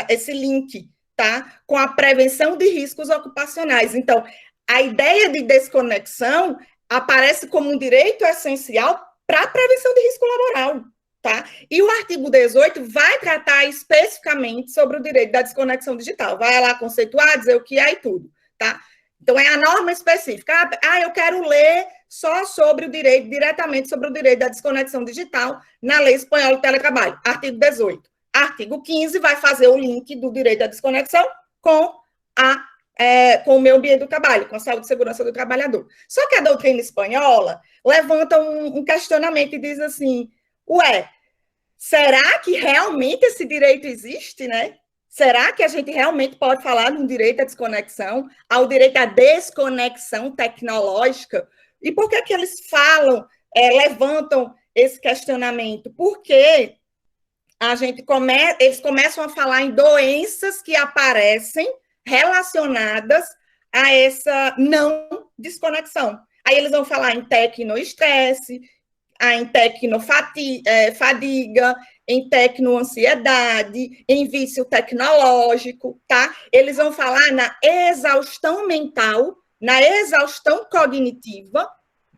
esse link, tá? Com a prevenção de riscos ocupacionais. Então, a ideia de desconexão aparece como um direito essencial para a prevenção de risco laboral, tá? E o artigo 18 vai tratar especificamente sobre o direito da desconexão digital. Vai lá conceituar, dizer o que é e tudo, tá? Então, é a norma específica. Eu quero ler só sobre o direito, diretamente sobre o direito da desconexão digital na Lei Espanhola do Teletrabalho, artigo 18. Artigo 15 vai fazer o link do direito à desconexão com o meio ambiente do trabalho, com a saúde e segurança do trabalhador. Só que a doutrina espanhola levanta um questionamento e diz assim, será que realmente esse direito existe, né? Será que a gente realmente pode falar de um direito à desconexão, ao direito à desconexão tecnológica? E por que eles levantam esse questionamento? Porque eles começam a falar em doenças que aparecem relacionadas a essa não desconexão. Aí eles vão falar em tecnoestresse, em tecnofadiga, em tecnoansiedade, em vício tecnológico, tá? Eles vão falar na exaustão mental, na exaustão cognitiva,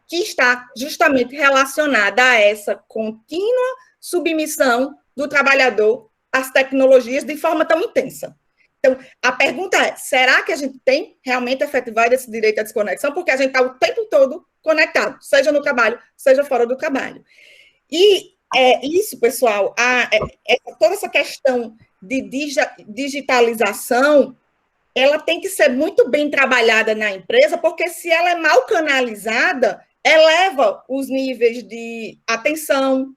que está justamente relacionada a essa contínua submissão do trabalhador às tecnologias de forma tão intensa. Então, a pergunta é, será que a gente tem realmente efetivado esse direito à desconexão? Porque a gente está o tempo todo conectado, seja no trabalho, seja fora do trabalho. E isso, pessoal, toda essa questão de digitalização, ela tem que ser muito bem trabalhada na empresa, porque se ela é mal canalizada, eleva os níveis de atenção,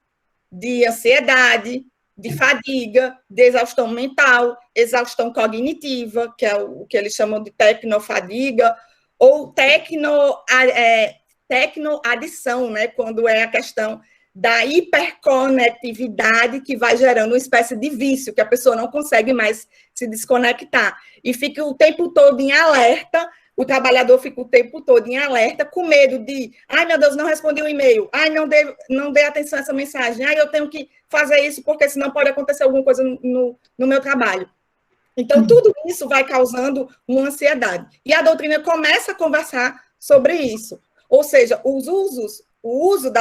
de ansiedade, de fadiga, de exaustão mental, exaustão cognitiva, que é o que eles chamam de tecnofadiga, ou tecnoadição, né, quando é a questão da hiperconectividade que vai gerando uma espécie de vício, que a pessoa não consegue mais se desconectar, e fica o tempo todo em alerta, o trabalhador fica o tempo todo em alerta, com medo de, meu Deus, não respondi o e-mail, não dei atenção a essa mensagem, eu tenho que fazer isso, porque senão pode acontecer alguma coisa no meu trabalho. Então, tudo isso vai causando uma ansiedade. E a doutrina começa a conversar sobre isso. Ou seja, o uso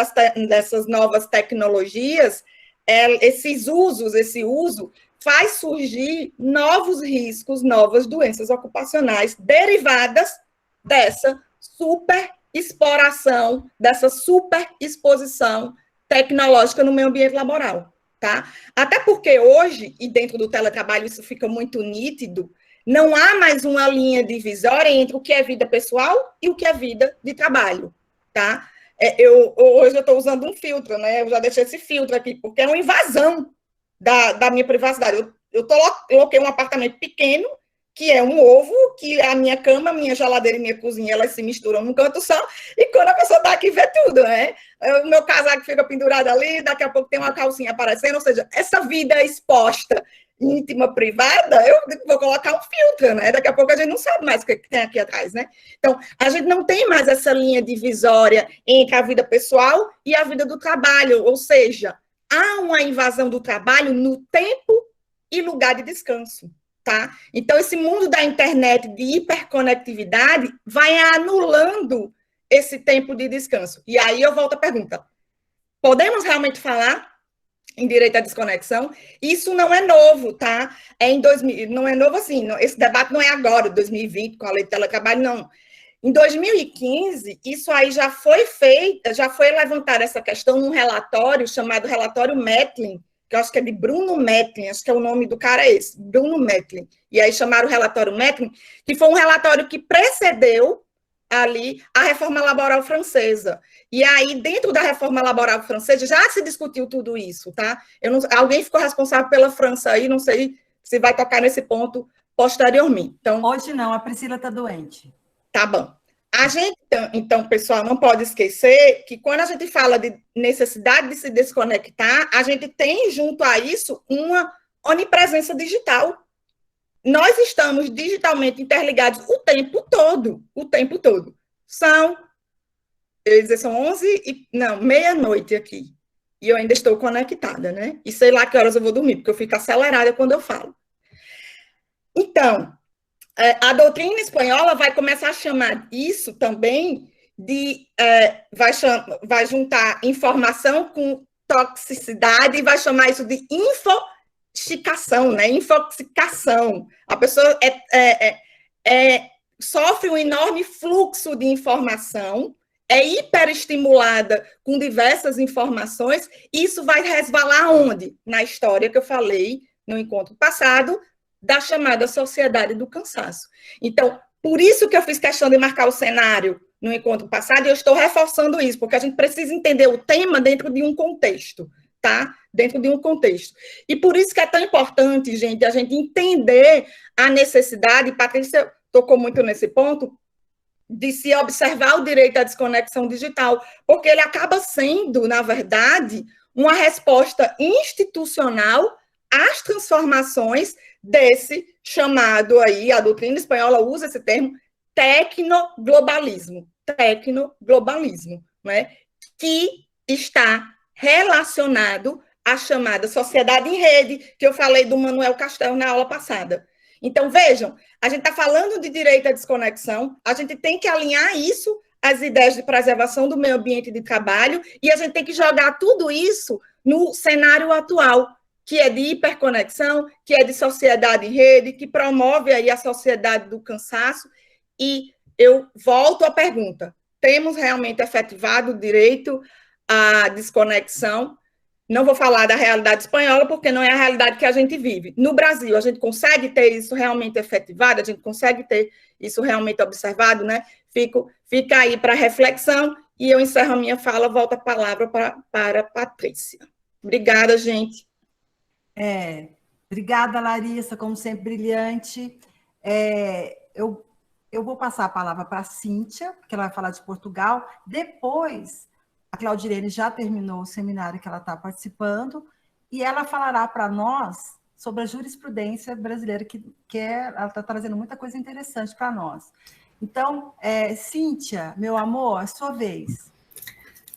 dessas novas tecnologias, esse uso faz surgir novos riscos, novas doenças ocupacionais derivadas dessa superexploração, dessa superexposição tecnológica no meio ambiente laboral, tá? Até porque hoje, e dentro do teletrabalho isso fica muito nítido, não há mais uma linha divisória entre o que é vida pessoal e o que é vida de trabalho, tá? Hoje eu estou usando um filtro, né? Eu já deixei esse filtro aqui, porque é uma invasão da minha privacidade. Eu coloquei um apartamento pequeno, que é um ovo, que a minha cama, minha geladeira e minha cozinha, elas se misturam num canto só, e quando a pessoa está aqui, vê tudo, né? O meu casaco fica pendurado ali, daqui a pouco tem uma calcinha aparecendo, ou seja, essa vida exposta, íntima, privada, eu vou colocar um filtro, né? Daqui a pouco a gente não sabe mais o que tem aqui atrás, né? Então, a gente não tem mais essa linha divisória entre a vida pessoal e a vida do trabalho, ou seja, há uma invasão do trabalho no tempo e lugar de descanso, tá? Então, esse mundo da internet de hiperconectividade vai anulando esse tempo de descanso? E aí eu volto à pergunta, podemos realmente falar em direito à desconexão? Isso não é novo, tá? Não é novo assim, esse debate não é agora, 2020, com a lei de teletrabalho, não. Em 2015, isso aí já foi feita, já foi levantada essa questão num relatório chamado Relatório Metlin, que eu acho que é de Bruno Metlin, acho que é o nome do cara esse, Bruno Metlin. E aí chamaram o Relatório Metlin, que foi um relatório que precedeu ali a reforma laboral francesa. E aí, dentro da reforma laboral francesa, já se discutiu tudo isso, tá? Alguém ficou responsável pela França aí, não sei se vai tocar nesse ponto posteriormente. Então, hoje não, a Priscila está doente. Tá bom. A gente, então, pessoal, não pode esquecer que quando a gente fala de necessidade de se desconectar, a gente tem junto a isso uma onipresença digital. Nós estamos digitalmente interligados o tempo todo, o tempo todo. Eu ia dizer, são meia-noite aqui. E eu ainda estou conectada, né? E sei lá que horas eu vou dormir, porque eu fico acelerada quando eu falo. Então, a doutrina espanhola vai começar a chamar isso também de... vai juntar informação com toxicidade e vai chamar isso de infoxicação, né? Infoxicação. A pessoa sofre um enorme fluxo de informação, é hiperestimulada com diversas informações, e isso vai resvalar onde? Na história que eu falei no encontro passado, da chamada sociedade do cansaço. Então, por isso que eu fiz questão de marcar o cenário no encontro passado, e eu estou reforçando isso, porque a gente precisa entender o tema dentro de um contexto, tá? Dentro de um contexto. E por isso que é tão importante, gente, a gente entender a necessidade, Patrícia tocou muito nesse ponto, de se observar o direito à desconexão digital, porque ele acaba sendo, na verdade, uma resposta institucional às transformações desse chamado aí, a doutrina espanhola usa esse termo, tecnoglobalismo, né? Que está relacionado à chamada sociedade em rede, que eu falei do Manuel Castells na aula passada. Então, vejam, a gente está falando de direito à desconexão, a gente tem que alinhar isso às ideias de preservação do meio ambiente de trabalho, e a gente tem que jogar tudo isso no cenário atual, que é de hiperconexão, que é de sociedade em rede, que promove aí a sociedade do cansaço. E eu volto à pergunta, temos realmente efetivado o direito à desconexão? Não vou falar da realidade espanhola, porque não é a realidade que a gente vive. No Brasil, a gente consegue ter isso realmente efetivado? A gente consegue ter isso realmente observado, né? Fica aí para reflexão, e eu encerro a minha fala, volto a palavra para a Patrícia. Obrigada, gente. Obrigada, Larissa, como sempre, brilhante. Eu vou passar a palavra para a Cíntia, porque ela vai falar de Portugal. Depois, a Claudirene já terminou o seminário que ela está participando, e ela falará para nós sobre a jurisprudência brasileira, ela está trazendo muita coisa interessante para nós. Então, Cíntia, meu amor, é sua vez.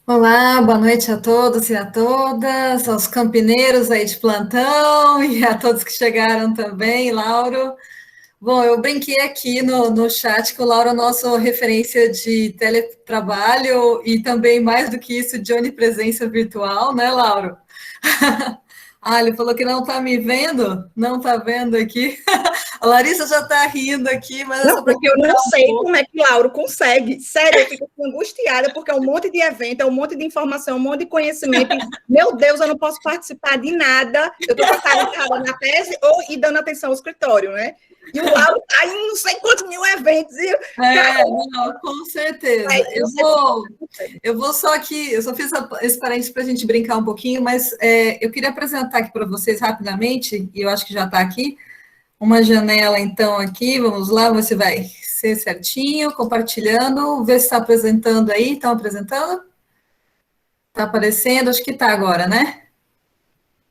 Olá, boa noite a todos e a todas, aos campineiros aí de plantão e a todos que chegaram também, Lauro. Bom, eu brinquei aqui no chat que o Lauro é nosso referência de teletrabalho e também, mais do que isso, de onipresença virtual, né, Lauro? Ele falou que não está me vendo, não está vendo aqui. A Larissa já está rindo aqui, mas... Não, porque eu não sei como é que Lauro consegue. Sério, eu fico angustiada, porque é um monte de evento, é um monte de informação, um monte de conhecimento. E, meu Deus, eu não posso participar de nada. Eu estou passando na tese e dando atenção ao escritório, né? E o Lauro está em não sei quantos mil eventos. Não, com certeza. Eu vou só aqui, eu só fiz esse parênteses para a gente brincar um pouquinho, mas eu queria apresentar aqui para vocês rapidamente, e eu acho que já está aqui, uma janela, então, aqui, vamos lá, você vai ser certinho, compartilhando, ver se está apresentando aí, estão apresentando? Está aparecendo, acho que está agora, né?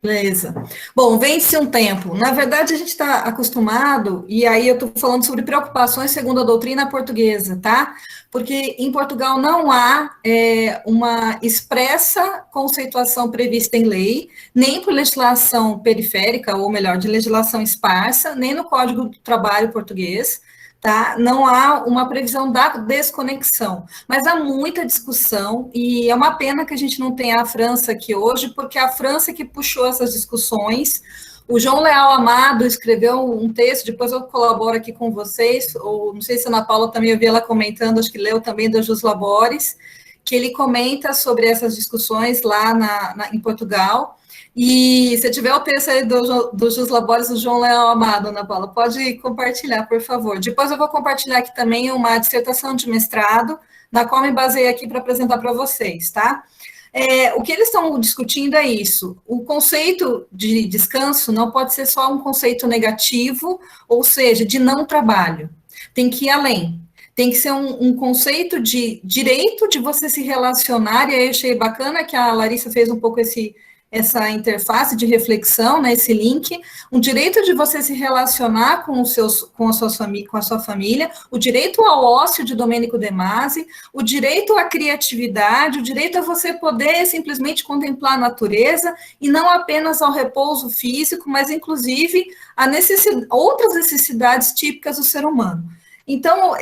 Beleza. Bom, vence um tempo. Na verdade, a gente está acostumado, e aí eu estou falando sobre preocupações segundo a doutrina portuguesa, tá? Porque em Portugal não há uma expressa conceituação prevista em lei, nem por legislação periférica, ou melhor, de legislação esparsa, nem no Código do Trabalho português, tá? Não há uma previsão da desconexão, mas há muita discussão, e é uma pena que a gente não tenha a França aqui hoje, porque a França que puxou essas discussões. O João Leal Amado escreveu um texto, depois eu colaboro aqui com vocês, ou não sei se a Ana Paula também, eu vi ela comentando, acho que leu também, da Jus Labores, que ele comenta sobre essas discussões lá em Portugal. E se tiver o texto aí do Jus Labores, do João Leal Amado, Ana Paula, pode compartilhar, por favor. Depois eu vou compartilhar aqui também uma dissertação de mestrado, na qual me baseei aqui para apresentar para vocês, tá? O que eles estão discutindo é isso. O conceito de descanso não pode ser só um conceito negativo, ou seja, de não trabalho. Tem que ir além. Tem que ser um conceito de direito de você se relacionar, e aí eu achei bacana que a Larissa fez um pouco essa interface de reflexão, né, esse link, um direito de você se relacionar com a sua família, o direito ao ócio de Domênico De Masi, o direito à criatividade, o direito a você poder simplesmente contemplar a natureza, e não apenas ao repouso físico, mas inclusive a outras necessidades típicas do ser humano. Então,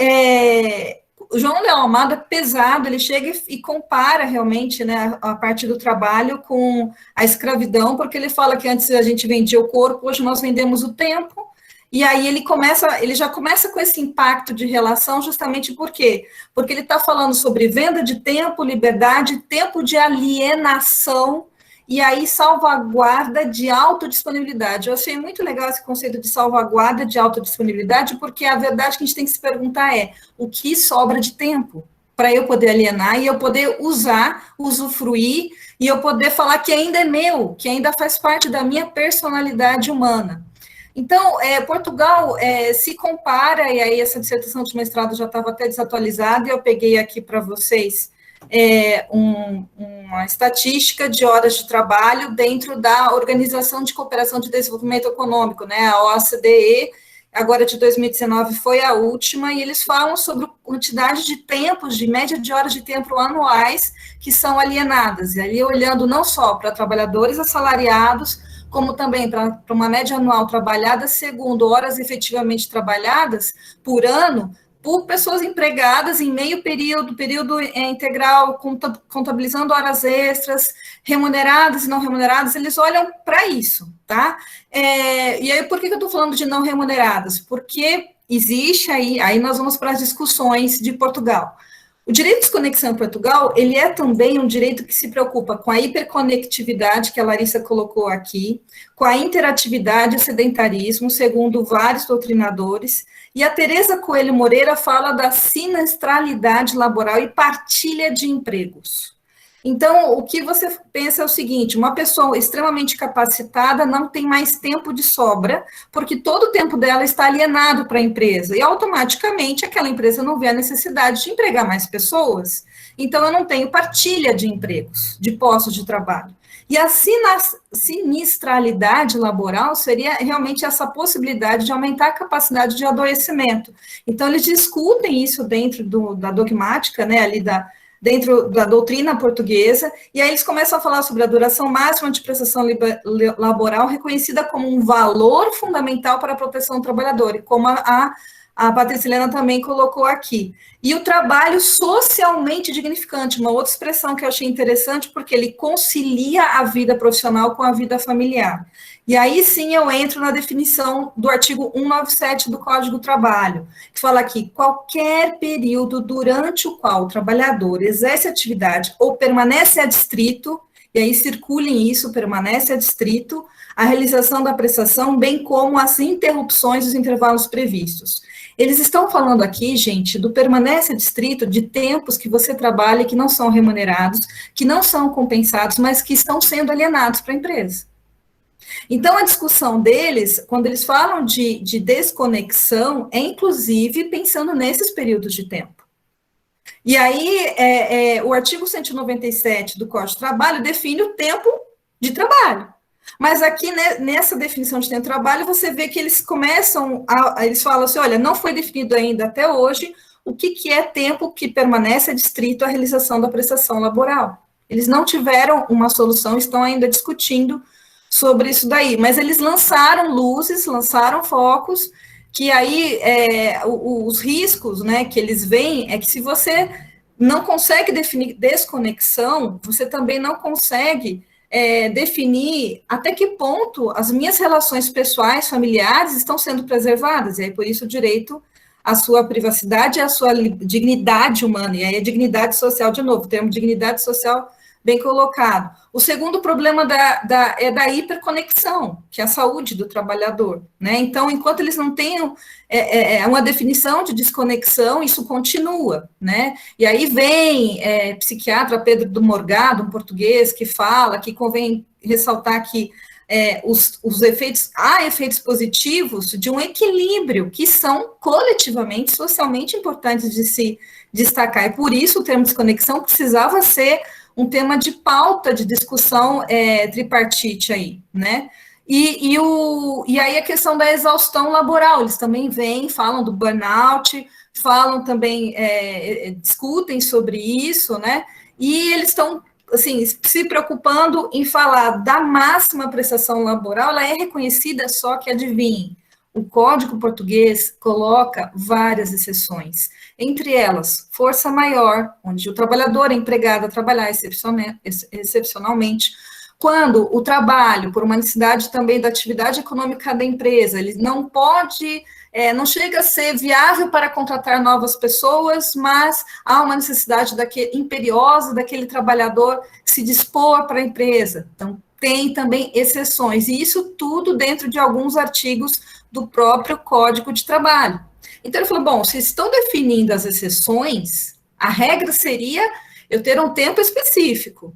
o João Leal Amado é pesado, ele chega e compara realmente, né, a parte do trabalho com a escravidão, porque ele fala que antes a gente vendia o corpo, hoje nós vendemos o tempo, e aí ele já começa com esse impacto de relação, justamente por quê? Porque ele está falando sobre venda de tempo, liberdade, tempo de alienação, e aí salvaguarda de autodisponibilidade. Eu achei muito legal esse conceito de salvaguarda de autodisponibilidade, porque a verdade que a gente tem que se perguntar é, o que sobra de tempo para eu poder alienar e eu poder usar, usufruir, e eu poder falar que ainda é meu, que ainda faz parte da minha personalidade humana. Então, Portugal se compara, e aí essa dissertação de mestrado já estava até desatualizada, e eu peguei aqui para vocês uma estatística de horas de trabalho dentro da Organização de Cooperação de Desenvolvimento Econômico, né, a OCDE, agora de 2019 foi a última, e eles falam sobre a quantidade de tempos, de média de horas de tempo anuais que são alienadas, e ali olhando não só para trabalhadores assalariados, como também para uma média anual trabalhada, segundo horas efetivamente trabalhadas por ano, por pessoas empregadas em meio período, período integral, contabilizando horas extras, remuneradas e não remuneradas, eles olham para isso, tá? E aí, por que eu estou falando de não remuneradas? Porque existe aí nós vamos para as discussões de Portugal. O direito de desconexão em Portugal, ele é também um direito que se preocupa com a hiperconectividade, que a Larissa colocou aqui, com a interatividade e sedentarismo, segundo vários doutrinadores, e a Tereza Coelho Moreira fala da sinistralidade laboral e partilha de empregos. Então, o que você pensa é o seguinte, uma pessoa extremamente capacitada não tem mais tempo de sobra, porque todo o tempo dela está alienado para a empresa, e automaticamente aquela empresa não vê a necessidade de empregar mais pessoas, então eu não tenho partilha de empregos, de postos de trabalho. E a sinistralidade laboral seria realmente essa possibilidade de aumentar a capacidade de adoecimento. Então, eles discutem isso dentro da dogmática, né, ali dentro da doutrina portuguesa, e aí eles começam a falar sobre a duração máxima de prestação laboral reconhecida como um valor fundamental para a proteção do trabalhador, e como a Patrícia Helena também colocou aqui. E o trabalho socialmente dignificante, uma outra expressão que eu achei interessante, porque ele concilia a vida profissional com a vida familiar. E aí sim eu entro na definição do artigo 197 do Código do Trabalho, que fala aqui, qualquer período durante o qual o trabalhador exerce atividade ou permanece adstrito, e aí circulem isso, permanece adstrito, a realização da prestação, bem como as interrupções dos intervalos previstos. Eles estão falando aqui, gente, do permanece adstrito, de tempos que você trabalha que não são remunerados, que não são compensados, mas que estão sendo alienados para a empresa. Então, a discussão deles, quando eles falam de desconexão, é inclusive pensando nesses períodos de tempo. E aí, o artigo 197 do Código de Trabalho define o tempo de trabalho. Mas aqui, né, nessa definição de tempo de trabalho, você vê que eles eles falam assim, olha, não foi definido ainda até hoje o que é tempo que permanece adstrito à realização da prestação laboral. Eles não tiveram uma solução, estão ainda discutindo sobre isso daí, mas eles lançaram luzes, lançaram focos, que aí os riscos, né, que eles veem é que se você não consegue definir desconexão, você também não consegue definir até que ponto as minhas relações pessoais, familiares estão sendo preservadas, e aí por isso o direito à sua privacidade e à sua dignidade humana, e aí a dignidade social, de novo, o termo dignidade social bem colocado. O segundo problema é da hiperconexão, que é a saúde do trabalhador, né? Então, enquanto eles não tenham uma definição de desconexão, isso continua, né? E aí vem psiquiatra Pedro do Morgado, um português, que fala que convém ressaltar que há efeitos positivos de um equilíbrio que são coletivamente, socialmente importantes de se destacar. E por isso o termo desconexão precisava ser um tema de pauta, de discussão tripartite aí, né? E aí a questão da exaustão laboral, eles também falam do burnout, falam também, discutem sobre isso, né? E eles estão, assim, se preocupando em falar da máxima prestação laboral, ela é reconhecida, só que, adivinhem, o Código Português coloca várias exceções, entre elas, força maior, onde o trabalhador é empregado a trabalhar excepcionalmente, quando o trabalho, por uma necessidade também da atividade econômica da empresa, ele não pode, não chega a ser viável para contratar novas pessoas, mas há uma necessidade imperiosa daquele trabalhador se dispor para a empresa. Então, tem também exceções, e isso tudo dentro de alguns artigos do próprio Código de Trabalho. Então, ele falou, bom, se estão definindo as exceções, a regra seria eu ter um tempo específico.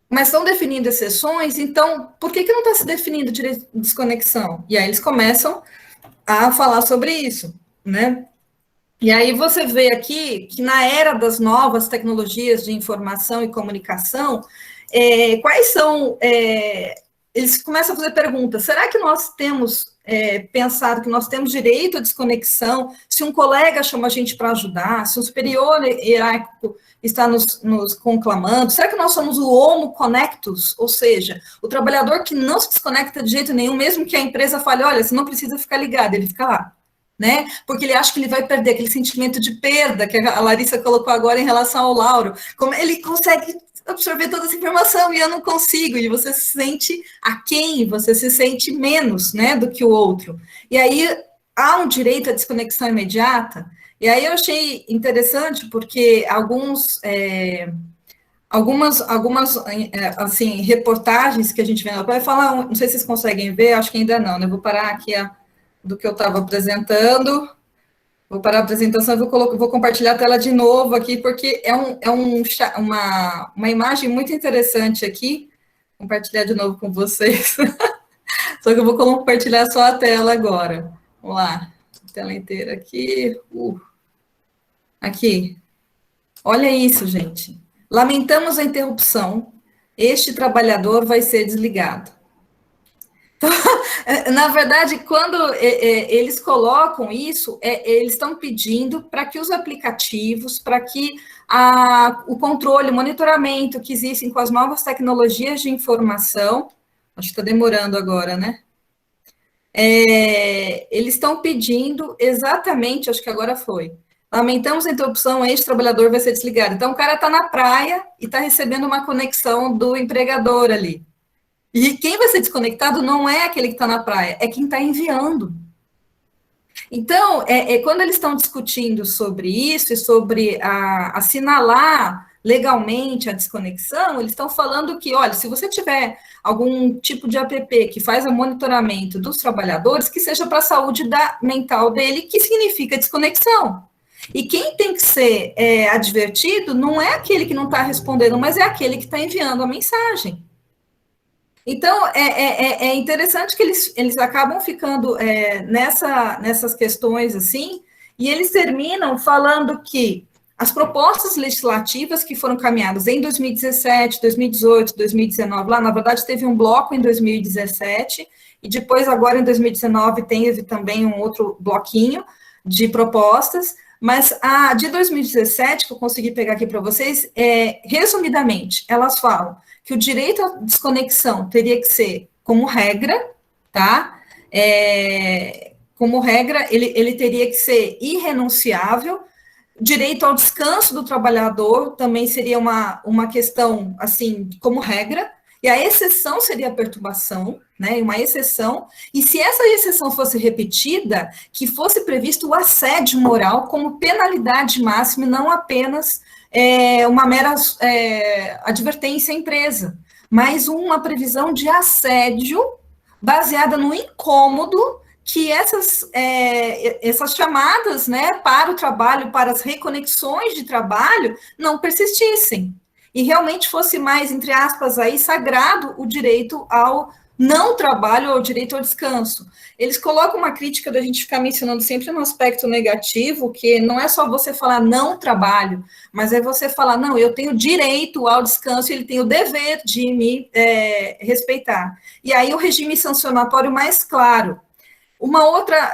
Mas estão definindo exceções, então, por que não está se definindo direito de desconexão? E aí eles começam a falar sobre isso, né? E aí você vê aqui que na era das novas tecnologias de informação e comunicação, quais são... eles começam a fazer perguntas, será que nós temos pensado que nós temos direito à desconexão, se um colega chama a gente para ajudar, se um superior hierárquico está nos conclamando, será que nós somos o homo connectus, ou seja, o trabalhador que não se desconecta de jeito nenhum, mesmo que a empresa fale, olha, você não precisa ficar ligado, ele fica lá, né? Porque ele acha que ele vai perder aquele sentimento de perda que a Larissa colocou agora em relação ao Lauro, como ele consegue absorver toda essa informação e eu não consigo, e você se sente aquém, você se sente menos, né, do que o outro. E aí há um direito à desconexão imediata, e aí eu achei interessante porque algumas assim, reportagens que a gente vê, vai falar, não sei se vocês conseguem ver, acho que ainda não, né, eu vou parar aqui do que eu estava apresentando. Vou parar a apresentação e vou compartilhar a tela de novo aqui, porque uma imagem muito interessante aqui. Compartilhar de novo com vocês. Só que eu vou compartilhar só a tela agora. Vamos lá. Tela inteira aqui. Aqui. Olha isso, gente. Lamentamos a interrupção. Este trabalhador vai ser desligado. Então, na verdade, quando eles colocam isso, eles estão pedindo para que os aplicativos, para que o controle, o monitoramento que existem com as novas tecnologias de informação, acho que está demorando agora, né? Eles estão pedindo exatamente, acho que agora foi, lamentamos a interrupção, este trabalhador vai ser desligado. Então, o cara está na praia e está recebendo uma conexão do empregador ali. E quem vai ser desconectado não é aquele que está na praia, é quem está enviando. Então, quando eles estão discutindo sobre isso e sobre assinalar legalmente a desconexão, eles estão falando que, olha, se você tiver algum tipo de app que faz o monitoramento dos trabalhadores, que seja para a saúde mental dele, que significa desconexão. E quem tem que ser advertido não é aquele que não está respondendo, mas é aquele que está enviando a mensagem. Então, é interessante que eles acabam ficando nessas questões, assim, e eles terminam falando que as propostas legislativas que foram caminhadas em 2017, 2018, 2019, lá, na verdade, teve um bloco em 2017, e depois, agora, em 2019, teve também um outro bloquinho de propostas, mas a de 2017, que eu consegui pegar aqui para vocês, resumidamente, elas falam que o direito à desconexão teria que ser como regra, tá? como regra, ele teria que ser irrenunciável. Direito ao descanso do trabalhador também seria uma questão, assim, como regra, e a exceção seria a perturbação, né, uma exceção, e se essa exceção fosse repetida, que fosse previsto o assédio moral como penalidade máxima, e não apenas uma mera advertência à empresa, mas uma previsão de assédio baseada no incômodo que essas chamadas, né, para o trabalho, para as reconexões de trabalho, não persistissem. E realmente fosse mais, entre aspas, aí, sagrado o direito ao não trabalho, ao direito ao descanso. Eles colocam uma crítica da gente ficar mencionando sempre no aspecto negativo, que não é só você falar não trabalho, mas é você falar, não, eu tenho direito ao descanso, ele tem o dever de me respeitar. E aí o regime sancionatório mais claro. Uma outra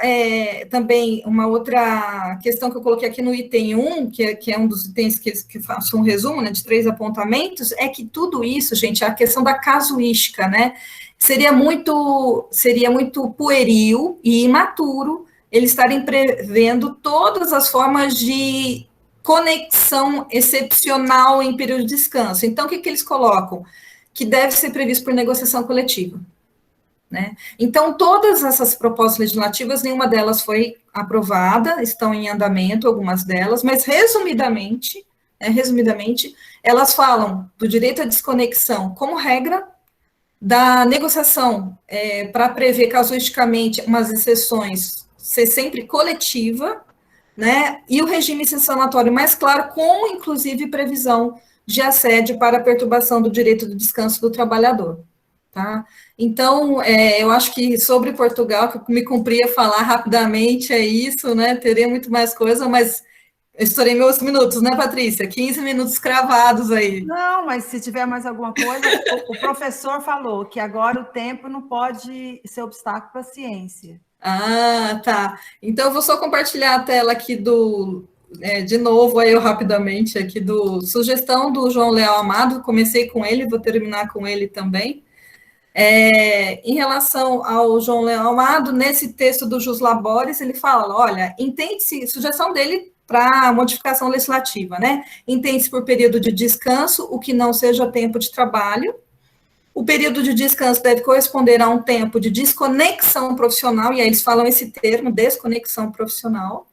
questão que eu coloquei aqui no item 1, que é um dos itens que faço um resumo, né, de 3 apontamentos, é que tudo isso, gente, é a questão da casuística, né? Seria muito pueril e imaturo eles estarem prevendo todas as formas de conexão excepcional em período de descanso. Então, o que eles colocam? Que deve ser previsto por negociação coletiva. Né? Então, todas essas propostas legislativas, nenhuma delas foi aprovada, estão em andamento, algumas delas, mas resumidamente, elas falam do direito à desconexão como regra, da negociação para prever casuisticamente umas exceções ser sempre coletiva, né? E o regime sancionatório mais claro, com inclusive previsão de assédio para perturbação do direito do descanso do trabalhador. Tá? Então, eu acho que sobre Portugal, que me cumpria falar rapidamente, é isso, né? Teria muito mais coisa, mas eu estourei meus minutos, né, Patrícia? 15 minutos cravados aí. Não, mas se tiver mais alguma coisa, o professor falou que agora o tempo não pode ser obstáculo para a ciência. Ah, tá. Então, eu vou só compartilhar a tela aqui de novo, aí eu rapidamente, aqui sugestão do João Leal Amado, comecei com ele, vou terminar com ele também. Em relação ao João Leal Amado, nesse texto do Jus Labores, ele fala, olha, entende-se, sugestão dele para modificação legislativa, né? Entende-se por período de descanso o que não seja tempo de trabalho. O período de descanso deve corresponder a um tempo de desconexão profissional, e aí eles falam esse termo, desconexão profissional.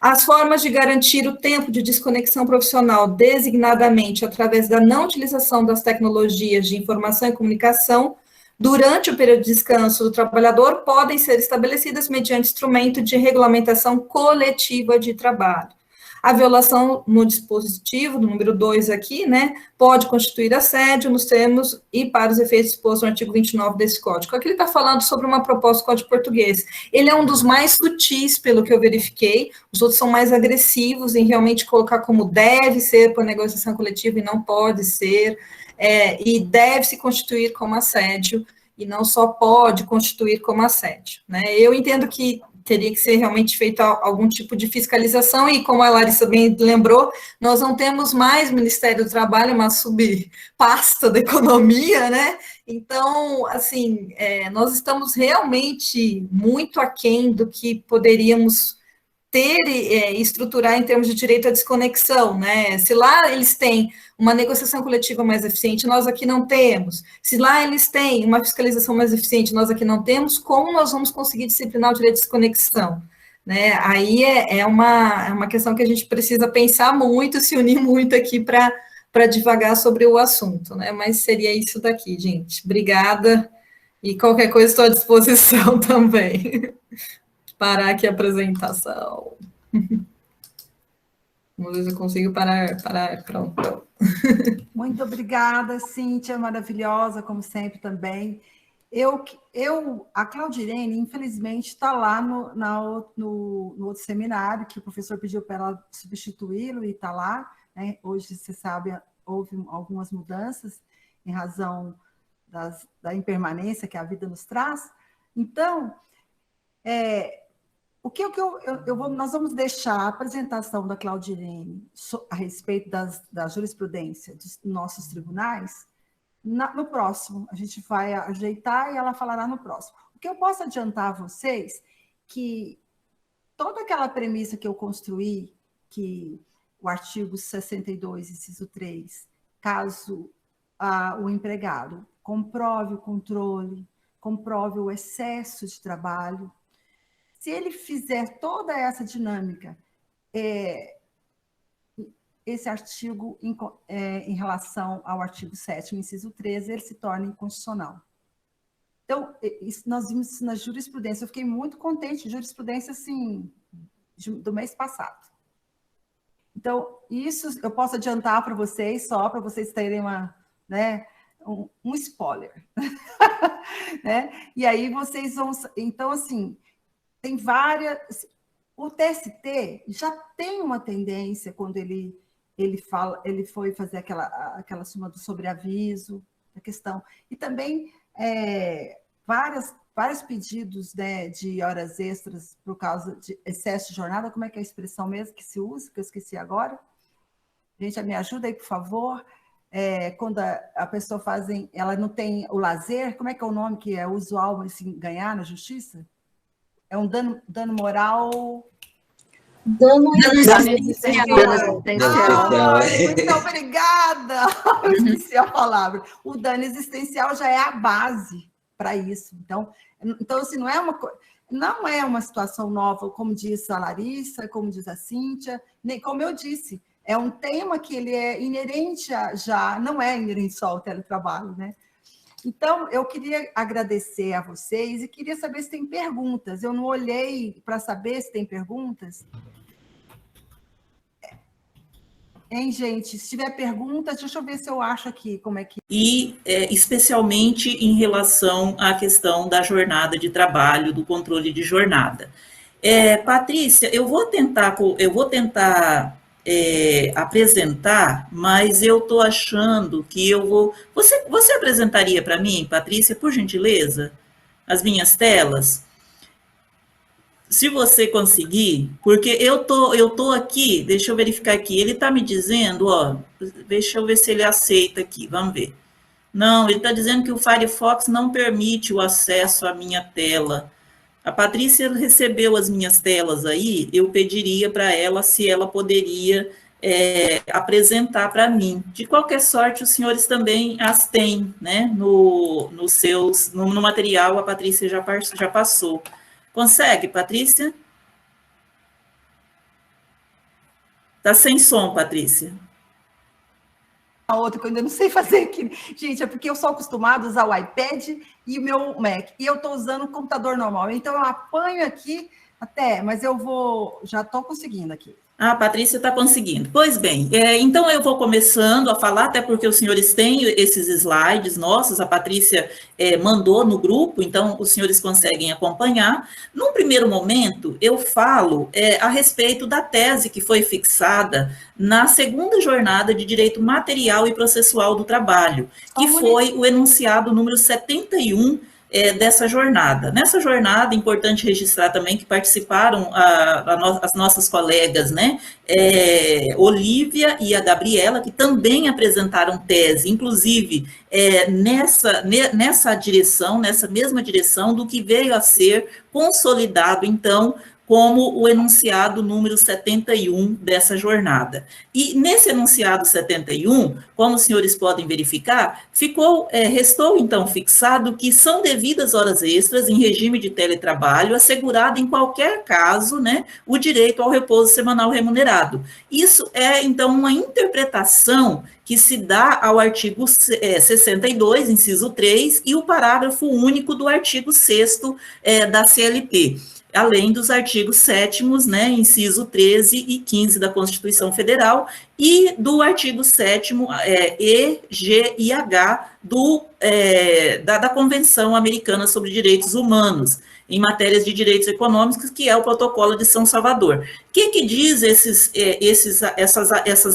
As formas de garantir o tempo de desconexão profissional, designadamente através da não utilização das tecnologias de informação e comunicação, durante o período de descanso do trabalhador, podem ser estabelecidas mediante instrumento de regulamentação coletiva de trabalho. A violação no dispositivo, do número 2 aqui, né, pode constituir assédio nos termos e para os efeitos expostos no artigo 29 desse código. Aqui ele está falando sobre uma proposta do Código Português. Ele é um dos mais sutis, pelo que eu verifiquei, os outros são mais agressivos em realmente colocar como deve ser por negociação coletiva e não pode ser, e deve se constituir como assédio, e não só pode constituir como assédio. Né? Eu entendo que teria que ser realmente feita algum tipo de fiscalização, e como a Larissa bem lembrou, nós não temos mais Ministério do Trabalho, uma subpasta da economia, né? Então, assim, nós estamos realmente muito aquém do que poderíamos ter e estruturar em termos de direito à desconexão, né? Se lá eles têm uma negociação coletiva mais eficiente, nós aqui não temos. Se lá eles têm uma fiscalização mais eficiente, nós aqui não temos, como nós vamos conseguir disciplinar o direito de desconexão? Né? Aí é uma questão que a gente precisa pensar muito, se unir muito aqui para divagar sobre o assunto, né? Mas seria isso daqui, gente. Obrigada, e qualquer coisa estou à disposição também. Parar aqui a apresentação. Vamos ver se eu consigo parar, pronto. Muito obrigada, Cíntia, maravilhosa, como sempre também. A Claudirene, infelizmente, está lá no outro seminário, que o professor pediu para ela substituí-lo, e está lá. Né? Hoje, você sabe, houve algumas mudanças em razão da impermanência que a vida nos traz. Então, nós vamos deixar a apresentação da Claudirene a respeito da jurisprudência dos nossos tribunais no próximo. A gente vai ajeitar e ela falará no próximo. O que eu posso adiantar a vocês que toda aquela premissa que eu construí, que o artigo 62, inciso 3, caso o empregado comprove o controle, comprove o excesso de trabalho, se ele fizer toda essa dinâmica, esse artigo, em relação ao artigo 7º, inciso 13, ele se torna inconstitucional. Então, nós vimos isso na jurisprudência. Eu fiquei muito contente, jurisprudência, assim, do mês passado. Então, isso eu posso adiantar para vocês, só para vocês terem um spoiler. Né? E aí vocês vão... Então, assim, tem várias... O TST já tem uma tendência, quando ele foi fazer aquela súmula do sobreaviso, a questão. E também vários pedidos, né, de horas extras por causa de excesso de jornada. Como é que é a expressão mesmo que se usa, que eu esqueci agora? Gente, me ajuda aí, por favor. Quando a pessoa ela não tem o lazer, como é que é o nome que é usual assim, ganhar na justiça? É um dano moral... Dano existencial. Muito obrigada! Eu esqueci a palavra. O dano existencial já é a base para isso. Então assim, não é uma situação nova, como disse a Larissa, como diz a Cíntia, nem como eu disse, é um tema que ele é inerente não é inerente só ao teletrabalho, né? Então, eu queria agradecer a vocês e queria saber se tem perguntas. Eu não olhei para saber se tem perguntas. Hein, gente? Se tiver perguntas, deixa eu ver se eu acho aqui como é que... E, especialmente em relação à questão da jornada de trabalho, do controle de jornada. Patrícia, eu vou tentar apresentar, mas eu estou achando que eu vou... Você apresentaria para mim, Patrícia, por gentileza, as minhas telas? Se você conseguir, porque eu tô aqui, deixa eu verificar aqui, ele está me dizendo, deixa eu ver se ele aceita aqui, vamos ver. Não, ele está dizendo que o Firefox não permite o acesso à minha tela. A Patrícia recebeu as minhas telas aí, eu pediria para ela se ela poderia apresentar para mim. De qualquer sorte, os senhores também as têm, né, no material, a Patrícia já passou. Consegue, Patrícia? Está sem som, Patrícia. A outra que eu ainda não sei fazer aqui. Gente, é porque eu sou acostumada a usar o iPad e o meu Mac. E eu estou usando o computador normal. Então, eu apanho aqui mas já estou conseguindo aqui. A Patrícia está conseguindo. Pois bem, então eu vou começando a falar, até porque os senhores têm esses slides nossos, a Patrícia mandou no grupo, então os senhores conseguem acompanhar. Num primeiro momento, eu falo a respeito da tese que foi fixada na segunda jornada de Direito Material e Processual do Trabalho, que foi o enunciado número 71 dessa jornada. Nessa jornada, é importante registrar também que participaram as nossas colegas, né, Olívia e a Gabriela, que também apresentaram tese, inclusive nessa direção, nessa mesma direção do que veio a ser consolidado, então, como o enunciado número 71 dessa jornada. E nesse enunciado 71, como os senhores podem verificar, restou então fixado que são devidas horas extras em regime de teletrabalho, assegurado em qualquer caso, né, o direito ao repouso semanal remunerado. Isso é, então, uma interpretação que se dá ao artigo 62, inciso 3, e o parágrafo único do artigo 6º da CLT, além dos artigos 7º, né, inciso 13 e 15 da Constituição Federal, e do artigo 7º, E, G e H da Convenção Americana sobre Direitos Humanos, em matérias de direitos econômicos, que é o Protocolo de São Salvador. O que diz essas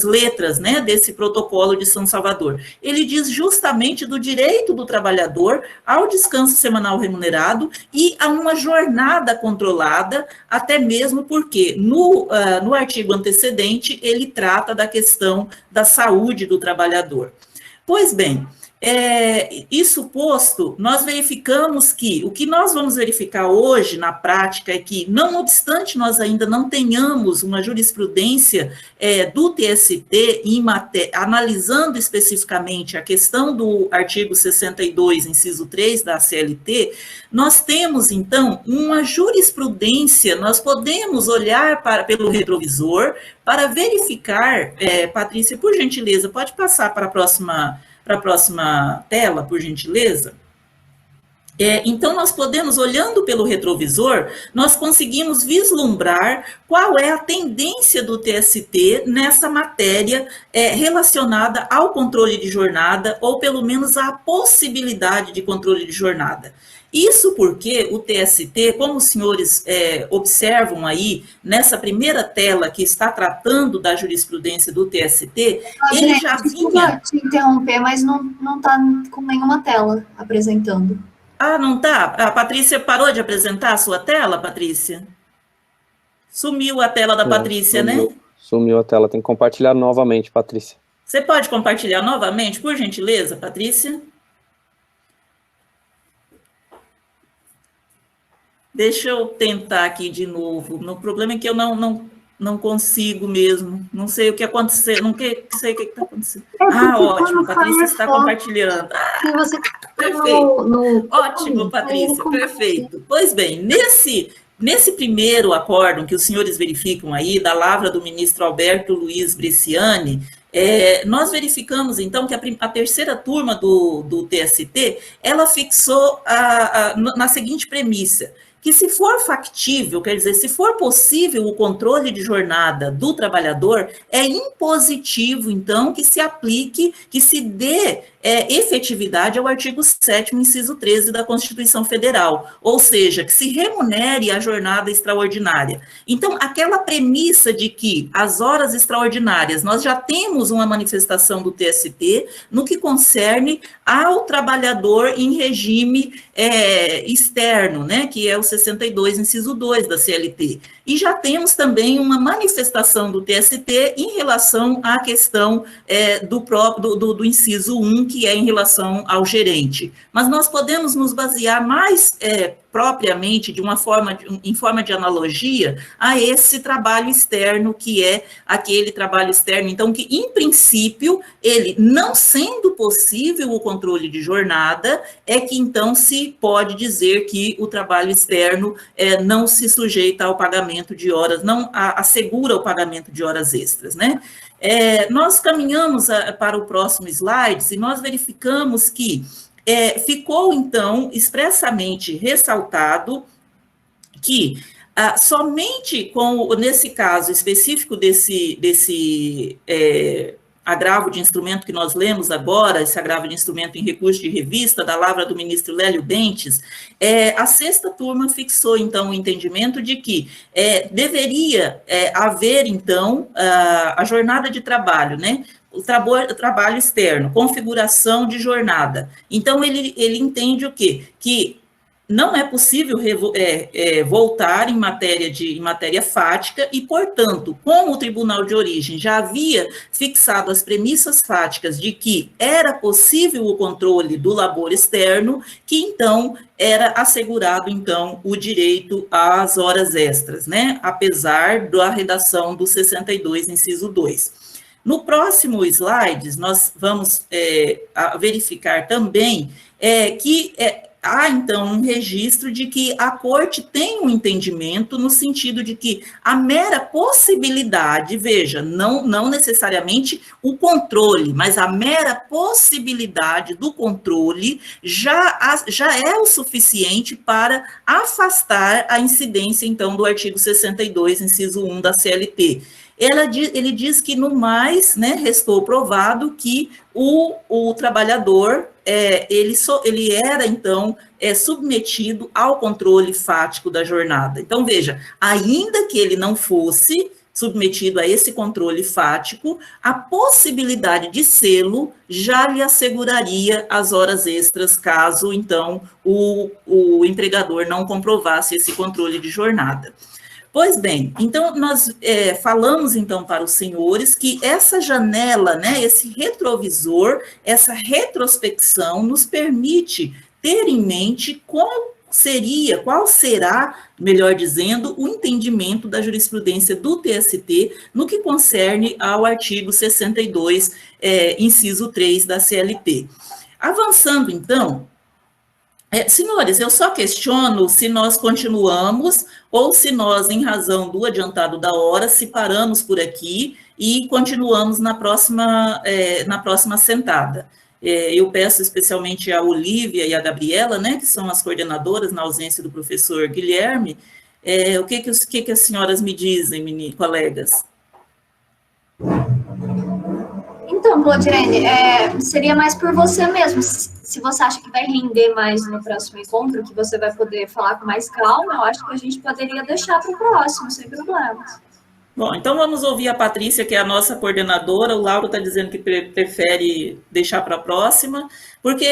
letras, né, desse Protocolo de São Salvador? Ele diz justamente do direito do trabalhador ao descanso semanal remunerado e a uma jornada controlada, até mesmo porque no artigo antecedente ele trata da questão da saúde do trabalhador. Pois bem, Isso posto, nós verificamos que o que nós vamos verificar hoje na prática é que, não obstante nós ainda não tenhamos uma jurisprudência do TST analisando especificamente a questão do artigo 62, inciso 3 da CLT, nós temos, então, uma jurisprudência, nós podemos olhar pelo retrovisor para verificar, Patrícia, por gentileza, pode passar para a próxima tela, por gentileza. Então, nós podemos, olhando pelo retrovisor, nós conseguimos vislumbrar qual é a tendência do TST nessa matéria relacionada ao controle de jornada, ou pelo menos à possibilidade de controle de jornada. Isso porque o TST, como os senhores observam aí, nessa primeira tela que está tratando da jurisprudência do TST, ele já vinha... Desculpa te interromper, mas não está com nenhuma tela apresentando. Ah, não está? A Patrícia parou de apresentar a sua tela, Patrícia? Sumiu a tela da Patrícia, sumiu, né? Sumiu a tela, tem que compartilhar novamente, Patrícia. Você pode compartilhar novamente, por gentileza, Patrícia? Deixa eu tentar aqui de novo. O problema é que eu não consigo mesmo. Não sei o que aconteceu. Não sei o que está acontecendo. Ótimo. Patrícia está compartilhando. Perfeito. Ótimo, Patrícia. Perfeito. Pois bem, nesse primeiro acórdão que os senhores verificam aí, da lavra do ministro Alberto Luiz Bresciani, nós verificamos, então, que a terceira turma do TST, ela fixou na seguinte premissa, que se for factível, quer dizer, se for possível o controle de jornada do trabalhador, é impositivo, então, que se aplique, que se dê efetividade ao artigo 7º, inciso 13 da Constituição Federal, ou seja, que se remunere a jornada extraordinária. Então, aquela premissa de que as horas extraordinárias, nós já temos uma manifestação do TST no que concerne ao trabalhador em regime externo, né, que é o 62, inciso 2 da CLT. E já temos também uma manifestação do TST em relação à questão do inciso 1, que é em relação ao gerente. Mas nós podemos nos basear mais propriamente em forma de analogia a esse trabalho externo, que é aquele trabalho externo, então, que, em princípio, ele, não sendo possível o controle de jornada, é que, então, se pode dizer que o trabalho externo não se sujeita ao pagamento de horas, não assegura o pagamento de horas extras, né? Nós caminhamos para o próximo slide e nós verificamos que ficou, então, expressamente ressaltado que somente nesse caso específico desse agravo de instrumento que nós lemos agora, esse agravo de instrumento em recurso de revista, da lavra do ministro Lélio Bentes, a sexta turma fixou, então, o entendimento de que deveria haver, então, a jornada de trabalho, né? O trabalho externo, configuração de jornada. Então, ele entende o quê? Que não é possível voltar em matéria fática e, portanto, como o Tribunal de Origem já havia fixado as premissas fáticas de que era possível o controle do labor externo, que, então, era assegurado, então, o direito às horas extras, né? Apesar da redação do 62, inciso 2. No próximo slide, nós vamos verificar também que há, então, um registro de que a Corte tem um entendimento no sentido de que a mera possibilidade, veja, não necessariamente o controle, mas a mera possibilidade do controle já é o suficiente para afastar a incidência, então, do artigo 62, inciso 1 da CLT. Ele diz que, no mais, né, restou provado que o trabalhador, ele era, então, submetido ao controle fático da jornada. Então, veja, ainda que ele não fosse submetido a esse controle fático, a possibilidade de sê-lo já lhe asseguraria as horas extras, caso, então, o empregador não comprovasse esse controle de jornada. Pois bem, então nós falamos então para os senhores que essa janela, né, esse retrovisor, essa retrospecção nos permite ter em mente qual será, melhor dizendo, o entendimento da jurisprudência do TST no que concerne ao artigo 62, inciso 3 da CLT. Avançando então, senhores, eu só questiono se nós continuamos ou se nós, em razão do adiantado da hora, se paramos por aqui e continuamos na próxima sentada. Eu peço especialmente a Olívia e a Gabriela, né, que são as coordenadoras na ausência do professor Guilherme, o que as senhoras me dizem, colegas? Então, Claudirene, seria mais por você mesmo. Se você acha que vai render mais no próximo encontro, que você vai poder falar com mais calma, eu acho que a gente poderia deixar para o próximo, sem problemas. Bom, então vamos ouvir a Patrícia, que é a nossa coordenadora. O Lauro está dizendo que prefere deixar para a próxima, porque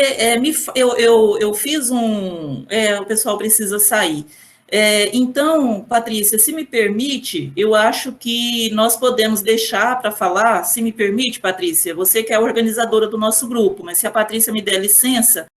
eu fiz o pessoal precisa sair. Então, Patrícia, se me permite, eu acho que nós podemos deixar para falar, se me permite, Patrícia, você que é a organizadora do nosso grupo, mas se a Patrícia me der licença,